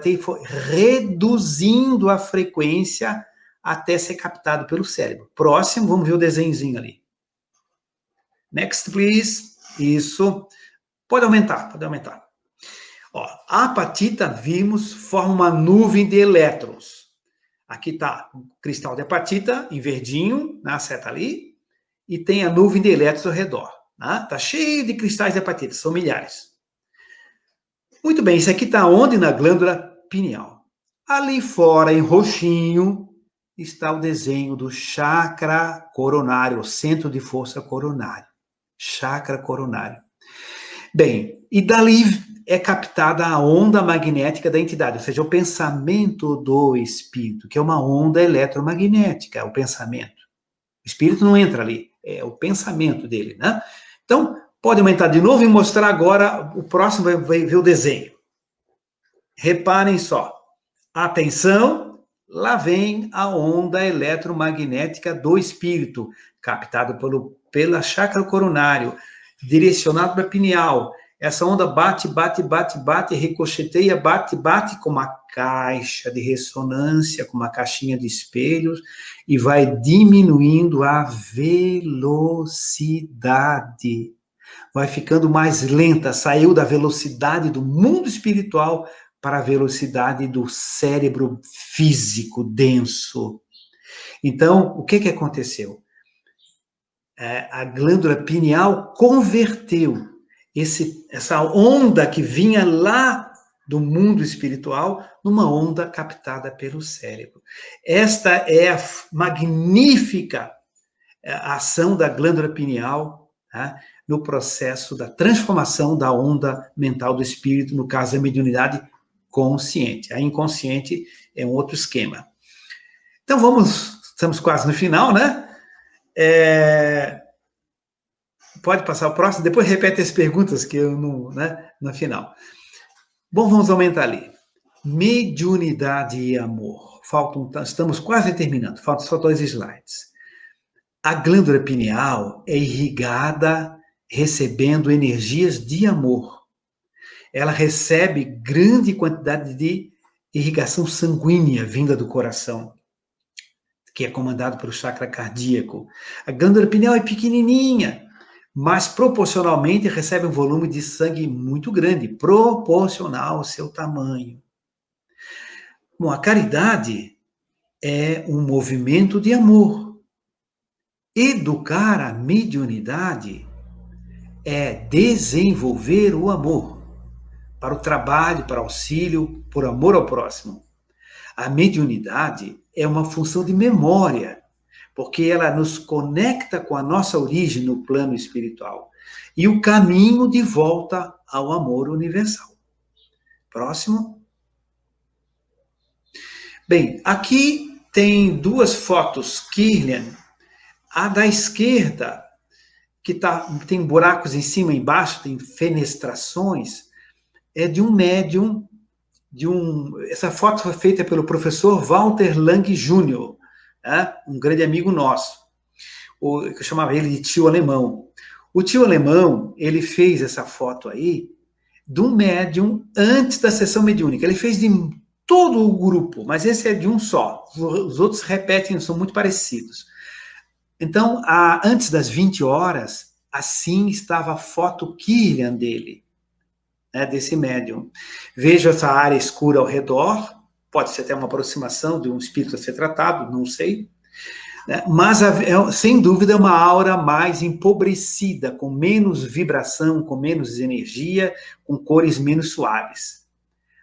e foi reduzindo a frequência até ser captado pelo cérebro. Próximo, vamos ver o desenhozinho ali. Next, please. Isso. Pode aumentar. Ó, a apatita, vimos, forma uma nuvem de elétrons. Aqui está o cristal de apatita, em verdinho, na seta ali, e tem a nuvem de elétrons ao redor. Está cheio de cristais de apatita, são milhares. Muito bem, isso aqui está onde? Na glândula pineal. Ali fora, em roxinho, está o desenho do chakra coronário, o centro de força coronário. Chakra coronário. Bem, e dali é captada a onda magnética da entidade, ou seja, o pensamento do espírito, que é uma onda eletromagnética, o pensamento. O espírito não entra ali, é o pensamento dele, né? Então, pode aumentar de novo e mostrar agora, o próximo vai ver o desenho. Reparem só, atenção, lá vem a onda eletromagnética do espírito, captado pela chakra coronário, direcionado para a pineal. Essa onda bate, ricocheteia, bate com uma caixa de ressonância, com uma caixinha de espelhos, e vai diminuindo a velocidade. Vai ficando mais lenta, saiu da velocidade do mundo espiritual para a velocidade do cérebro físico denso. Então, o que aconteceu? A glândula pineal converteu essa onda que vinha lá do mundo espiritual numa onda captada pelo cérebro. Esta é a magnífica ação da glândula pineal, tá, no processo da transformação da onda mental do espírito, no caso da mediunidade consciente. A inconsciente é um outro esquema. Então estamos quase no final, né? Pode passar o próximo, depois repete as perguntas que eu não, né, no final. Bom, vamos aumentar ali. Mediunidade e amor. Estamos quase terminando, faltam só 2 slides. A glândula pineal é irrigada recebendo energias de amor. Ela recebe grande quantidade de irrigação sanguínea vinda do coração, que é comandado pelo chakra cardíaco. A glândula pineal é pequenininha, mas proporcionalmente recebe um volume de sangue muito grande, proporcional ao seu tamanho. Bom, a caridade é um movimento de amor. Educar a mediunidade é desenvolver o amor para o trabalho, para o auxílio, por amor ao próximo. A mediunidade é uma função de memória, porque ela nos conecta com a nossa origem no plano espiritual e o caminho de volta ao amor universal. Próximo. Bem, aqui tem 2 fotos Kirlian. A da esquerda, que tem buracos em cima e embaixo, tem fenestrações, é de um médium, essa foto foi feita pelo professor Walter Lang Jr., um grande amigo nosso, eu chamava ele de tio alemão. O tio alemão, ele fez essa foto aí de um médium antes da sessão mediúnica. Ele fez de todo o grupo, mas esse é de um só. Os outros repetem, são muito parecidos. Então, antes das 20 horas, assim estava a foto Kirlian dele, né, desse médium. Veja essa área escura ao redor, pode ser até uma aproximação de um espírito a ser tratado, não sei. né? Mas, sem dúvida, é uma aura mais empobrecida, com menos vibração, com menos energia, com cores menos suaves.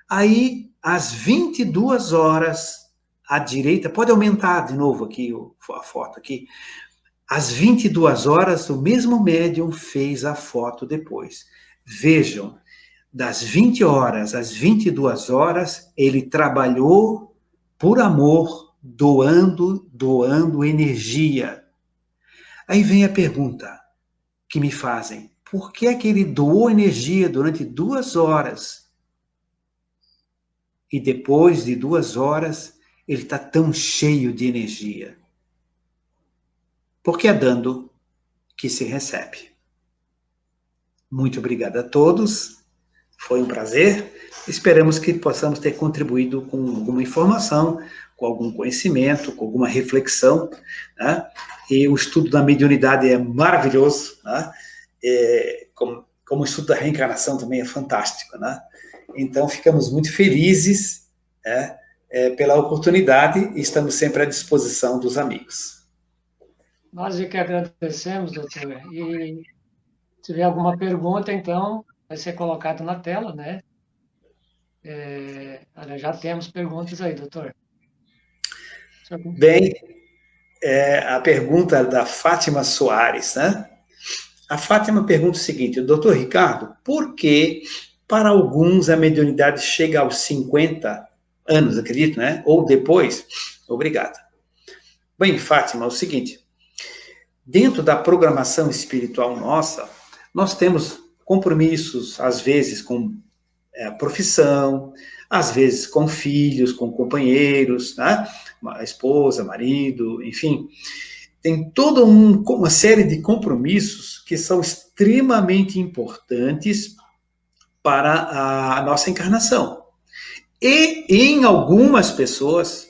Aí, às 22 horas, à direita, pode aumentar de novo aqui a foto aqui. Às 22 horas, o mesmo médium fez a foto depois. Vejam, das 20 horas às 22 horas, ele trabalhou por amor, doando energia. Aí vem a pergunta que me fazem: por que é que ele doou energia durante 2 horas? E depois de 2 horas, ele está tão cheio de energia? Porque é dando que se recebe. Muito obrigado a todos. Foi um prazer. Esperamos que possamos ter contribuído com alguma informação, com algum conhecimento, com alguma reflexão, né? E o estudo da mediunidade é maravilhoso, né? Como o estudo da reencarnação também é fantástico, né? Então, ficamos muito felizes, né, pela oportunidade e estamos sempre à disposição dos amigos. Nós é que agradecemos, doutor. E se tiver alguma pergunta, então, vai ser colocado na tela, né? Já temos perguntas aí, doutor. Bem, a pergunta da Fátima Soares, né? A Fátima pergunta o seguinte: doutor Ricardo, por que para alguns a mediunidade chega aos 50 anos, acredito, né? Ou depois? Obrigado. Bem, Fátima, é o seguinte: dentro da programação espiritual nossa, nós temos compromissos, às vezes com a profissão, às vezes com filhos, com companheiros, né? Esposa, marido, enfim. Tem toda uma série de compromissos que são extremamente importantes para a nossa encarnação. E em algumas pessoas,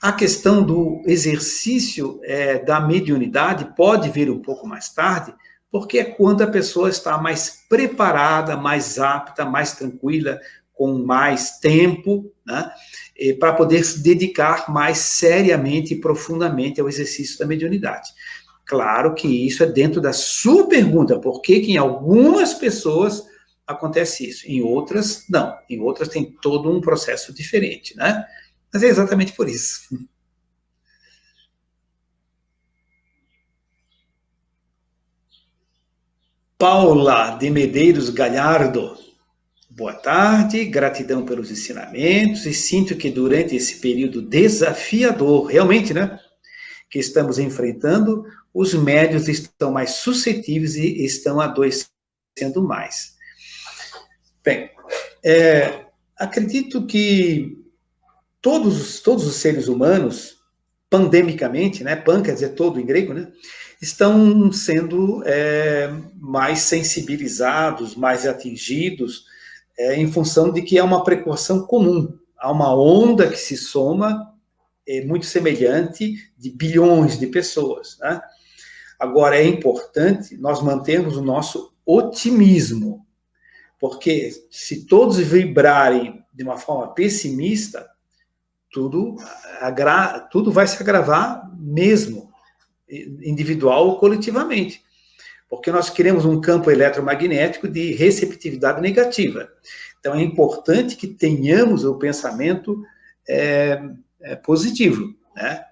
a questão do exercício da mediunidade pode vir um pouco mais tarde, porque é quando a pessoa está mais preparada, mais apta, mais tranquila, com mais tempo, né, para poder se dedicar mais seriamente e profundamente ao exercício da mediunidade. Claro que isso é dentro da sua pergunta, por que em algumas pessoas acontece isso, em outras não, em outras tem todo um processo diferente, né? Mas é exatamente por isso. Paula de Medeiros Galhardo. Boa tarde, gratidão pelos ensinamentos e sinto que durante esse período desafiador, realmente, né, que estamos enfrentando, os médios estão mais suscetíveis e estão adoecendo mais. Bem, acredito que todos os seres humanos, pandemicamente, né, pan quer dizer todo em grego, né, estão sendo mais sensibilizados, mais atingidos, em função de que há uma precaução comum, há uma onda que se soma, muito semelhante, de bilhões de pessoas, né? Agora, é importante nós mantermos o nosso otimismo, porque se todos vibrarem de uma forma pessimista, tudo vai se agravar mesmo, individual ou coletivamente, porque nós queremos um campo eletromagnético de receptividade negativa. Então, é importante que tenhamos o pensamento positivo, né?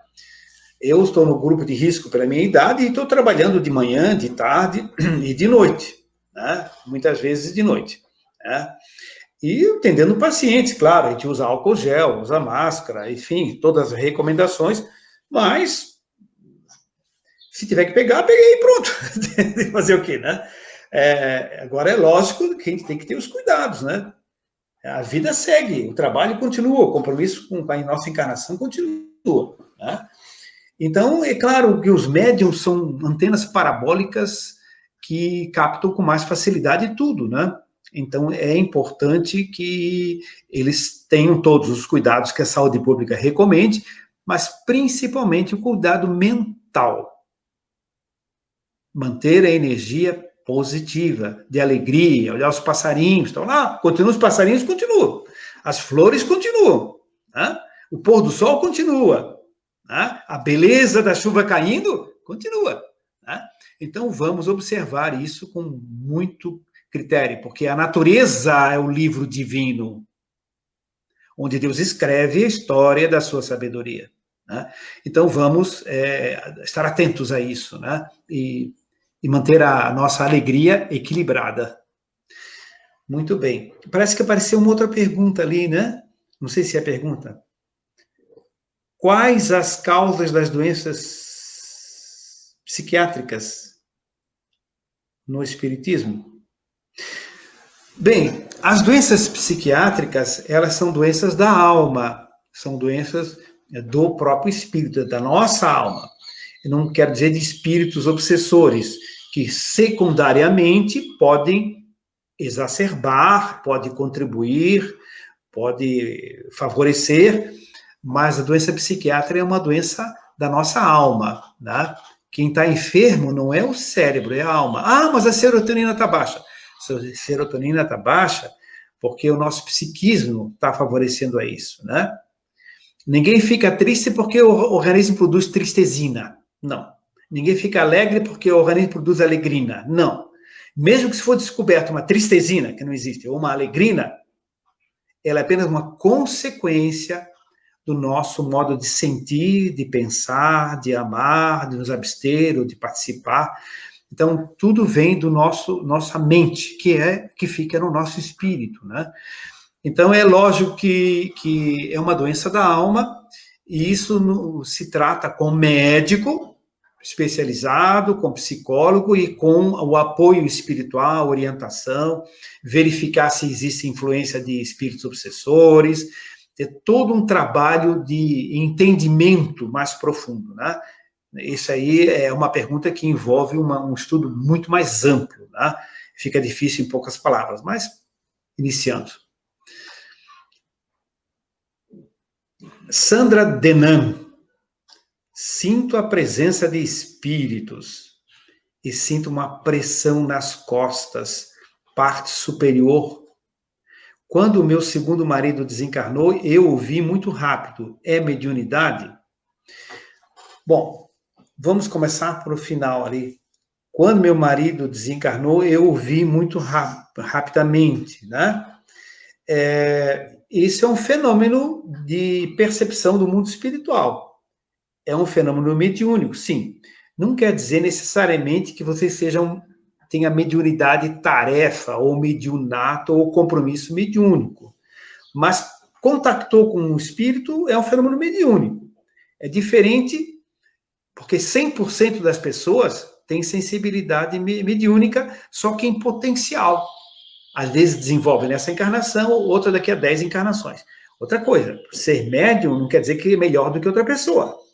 Eu estou no grupo de risco pela minha idade e estou trabalhando de manhã, de tarde e de noite, né? Muitas vezes de noite, né? E atendendo pacientes, claro, a gente usa álcool gel, usa máscara, enfim, todas as recomendações, mas se tiver que pegar, peguei e pronto. Fazer o quê, né? Agora é lógico que a gente tem que ter os cuidados, né? A vida segue, o trabalho continua, o compromisso com a nossa encarnação continua, né? Então, é claro que os médiums são antenas parabólicas que captam com mais facilidade tudo, né? Então, é importante que eles tenham todos os cuidados que a saúde pública recomende, mas principalmente o cuidado mental. Manter a energia positiva, de alegria, olhar os passarinhos, estão lá, continuam os passarinhos, continuam. As flores continuam, né? O pôr do sol continua, Né? A beleza da chuva caindo continua. Né? Então, vamos observar isso com muito critério, porque a natureza é o livro divino, onde Deus escreve a história da sua sabedoria. Né? Então, vamos estar atentos a isso, né? E manter a nossa alegria equilibrada. Muito bem. Parece que apareceu uma outra pergunta ali, né? Não sei se é pergunta. Quais as causas das doenças psiquiátricas no Espiritismo? Bem, as doenças psiquiátricas, elas são doenças da alma, são doenças do próprio espírito, da nossa alma. Eu não quero dizer de espíritos obsessores, que secundariamente podem exacerbar, pode contribuir, pode favorecer, mas a doença psiquiátrica é uma doença da nossa alma, né? Quem está enfermo não é o cérebro, é a alma. Ah, mas a serotonina está baixa. A serotonina está baixa porque o nosso psiquismo está favorecendo a isso, né? Ninguém fica triste porque o organismo produz tristezina. Não. Ninguém fica alegre porque o organismo produz alegrina. Não. Mesmo que se for descoberta uma tristezina, que não existe, ou uma alegrina, ela é apenas uma consequência do nosso modo de sentir, de pensar, de amar, de nos abster ou de participar. Então, tudo vem do nossa mente, que fica no nosso espírito, né? Então, é lógico que é uma doença da alma, e isso se trata com médico especializado, com psicólogo e com o apoio espiritual, orientação, verificar se existe influência de espíritos obsessores, ter todo um trabalho de entendimento mais profundo, né? Isso aí é uma pergunta que envolve um estudo muito mais amplo, né? Fica difícil em poucas palavras, mas iniciando. Sandra Denan. Sinto a presença de espíritos e sinto uma pressão nas costas, parte superior. Quando o meu segundo marido desencarnou, eu o vi muito rápido. É mediunidade? Bom, vamos começar por o final ali. Quando meu marido desencarnou, eu o vi muito rapidamente, né? Isso é um fenômeno de percepção do mundo espiritual. É um fenômeno mediúnico, sim. Não quer dizer necessariamente que você tenha mediunidade tarefa, ou mediunato, ou compromisso mediúnico. Mas contactou com o espírito é um fenômeno mediúnico. É diferente, porque 100% das pessoas têm sensibilidade mediúnica, só que em potencial. Às vezes desenvolve nessa encarnação, outra daqui a 10 encarnações. Outra coisa, ser médium não quer dizer que é melhor do que outra pessoa.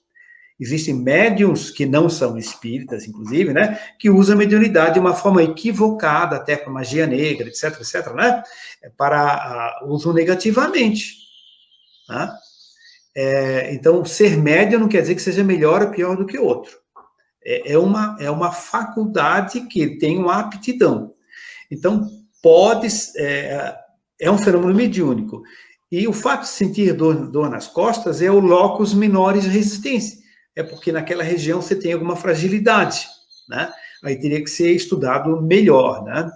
Existem médiums que não são espíritas, inclusive, né, que usam a mediunidade de uma forma equivocada, até com magia negra, etc, né, para usam negativamente. Né? Então, ser médium não quer dizer que seja melhor ou pior do que outro. É uma faculdade que tem uma aptidão. Então, é um fenômeno mediúnico. E o fato de sentir dor nas costas é o locus minoris de resistência. É porque naquela região você tem alguma fragilidade, né? Aí teria que ser estudado melhor, né?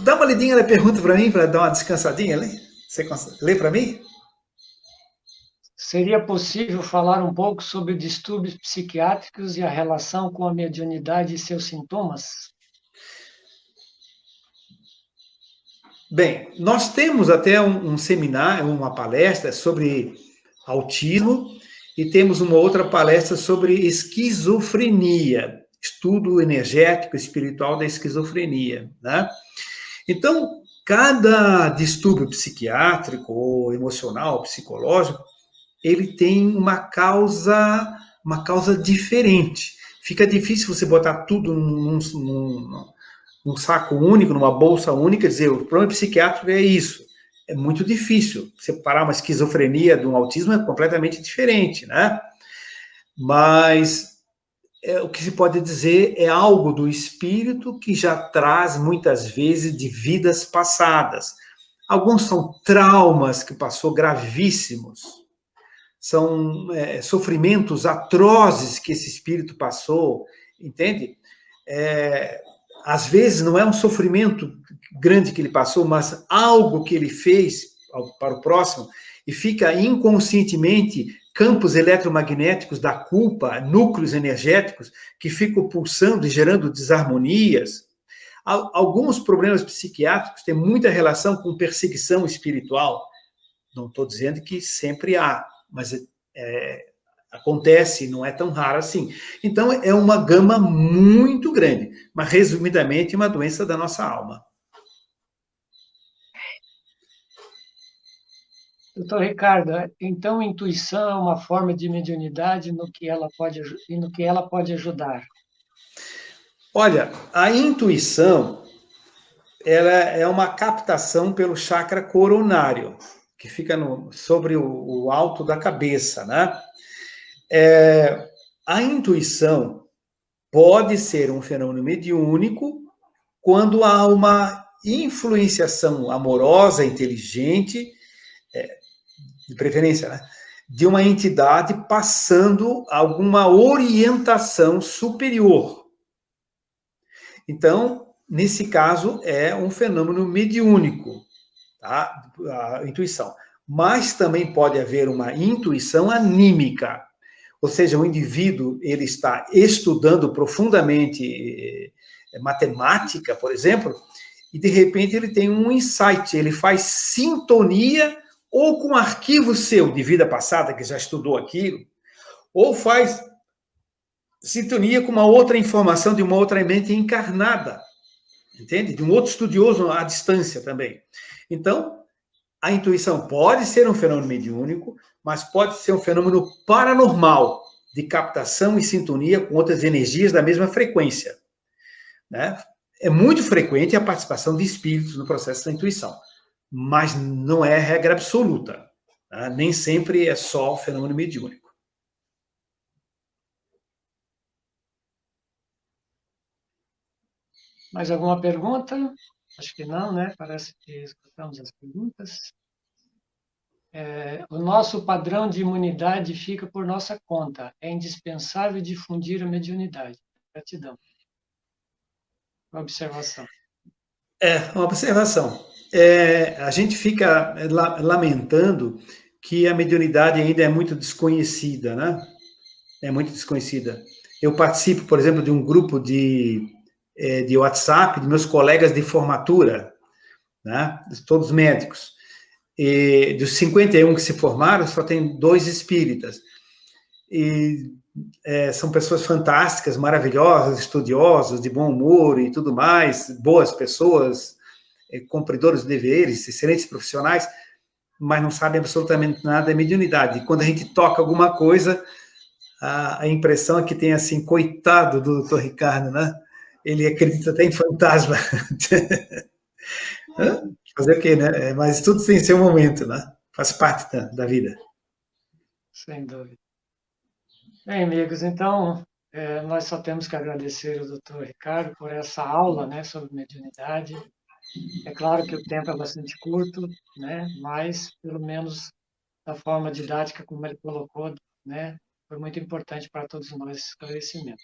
Dá uma lidinha na pergunta para mim, para dar uma descansadinha ali. Você consegue ler para mim? Seria possível falar um pouco sobre distúrbios psiquiátricos e a relação com a mediunidade e seus sintomas? Bem, nós temos até um seminário, uma palestra sobre autismo e temos uma outra palestra sobre esquizofrenia, estudo energético espiritual da esquizofrenia, né? Então, cada distúrbio psiquiátrico ou emocional, psicológico, ele tem uma causa diferente. Fica difícil você botar tudo num saco único, numa bolsa única, dizer o problema psiquiátrico é isso. É muito difícil. Separar uma esquizofrenia de um autismo é completamente diferente, né? Mas o que se pode dizer é algo do espírito que já traz muitas vezes de vidas passadas. Alguns são traumas que passou gravíssimos, são sofrimentos atrozes que esse espírito passou, entende? Às vezes não é um sofrimento grande que ele passou, mas algo que ele fez para o próximo e fica inconscientemente campos eletromagnéticos da culpa, núcleos energéticos que ficam pulsando e gerando desarmonias. Alguns problemas psiquiátricos têm muita relação com perseguição espiritual. Não estou dizendo que sempre há, mas acontece, não é tão raro assim. Então, é uma gama muito grande, mas, resumidamente, uma doença da nossa alma. Doutor Ricardo, então intuição é uma forma de mediunidade no que ela pode ajudar? Olha, a intuição, ela é uma captação pelo chakra coronário, que fica sobre o alto da cabeça, né? A intuição pode ser um fenômeno mediúnico quando há uma influenciação amorosa, inteligente, de preferência, né? De uma entidade passando alguma orientação superior. Então, nesse caso, é um fenômeno mediúnico, tá? A intuição. Mas também pode haver uma intuição anímica, ou seja, o indivíduo ele está estudando profundamente matemática, por exemplo, e de repente ele tem um insight, ele faz sintonia ou com um arquivo seu de vida passada, que já estudou aquilo, ou faz sintonia com uma outra informação de uma outra mente encarnada, entende? De um outro estudioso à distância também. Então, a intuição pode ser um fenômeno mediúnico, mas pode ser um fenômeno paranormal, de captação e sintonia com outras energias da mesma frequência, né? É muito frequente a participação de espíritos no processo da intuição, mas não é regra absoluta, tá? Nem sempre é só o fenômeno mediúnico. Mais alguma pergunta? Acho que não, né? Parece que escutamos as perguntas. O nosso padrão de imunidade fica por nossa conta. É indispensável difundir a mediunidade. Gratidão. Uma observação. Uma observação. A gente fica lamentando que a mediunidade ainda é muito desconhecida, né? É muito desconhecida. Eu participo, por exemplo, de um grupo de WhatsApp de meus colegas de formatura, né? Todos médicos. E dos 51 que se formaram, só tem 2 espíritas. E são pessoas fantásticas, maravilhosas, estudiosos, de bom humor e tudo mais, boas pessoas, cumpridores de deveres, excelentes profissionais, mas não sabem absolutamente nada da mediunidade. E quando a gente toca alguma coisa, a impressão é que tem assim, coitado do doutor Ricardo, né? Ele acredita até em fantasma. Fazer o quê, né? Mas tudo tem seu momento, né? Faz parte da vida. Sem dúvida. Bem, amigos, então nós só temos que agradecer ao doutor Ricardo por essa aula, né, sobre mediunidade. É claro que o tempo é bastante curto, né, mas pelo menos da forma didática como ele colocou, né, foi muito importante para todos nós esse esclarecimento.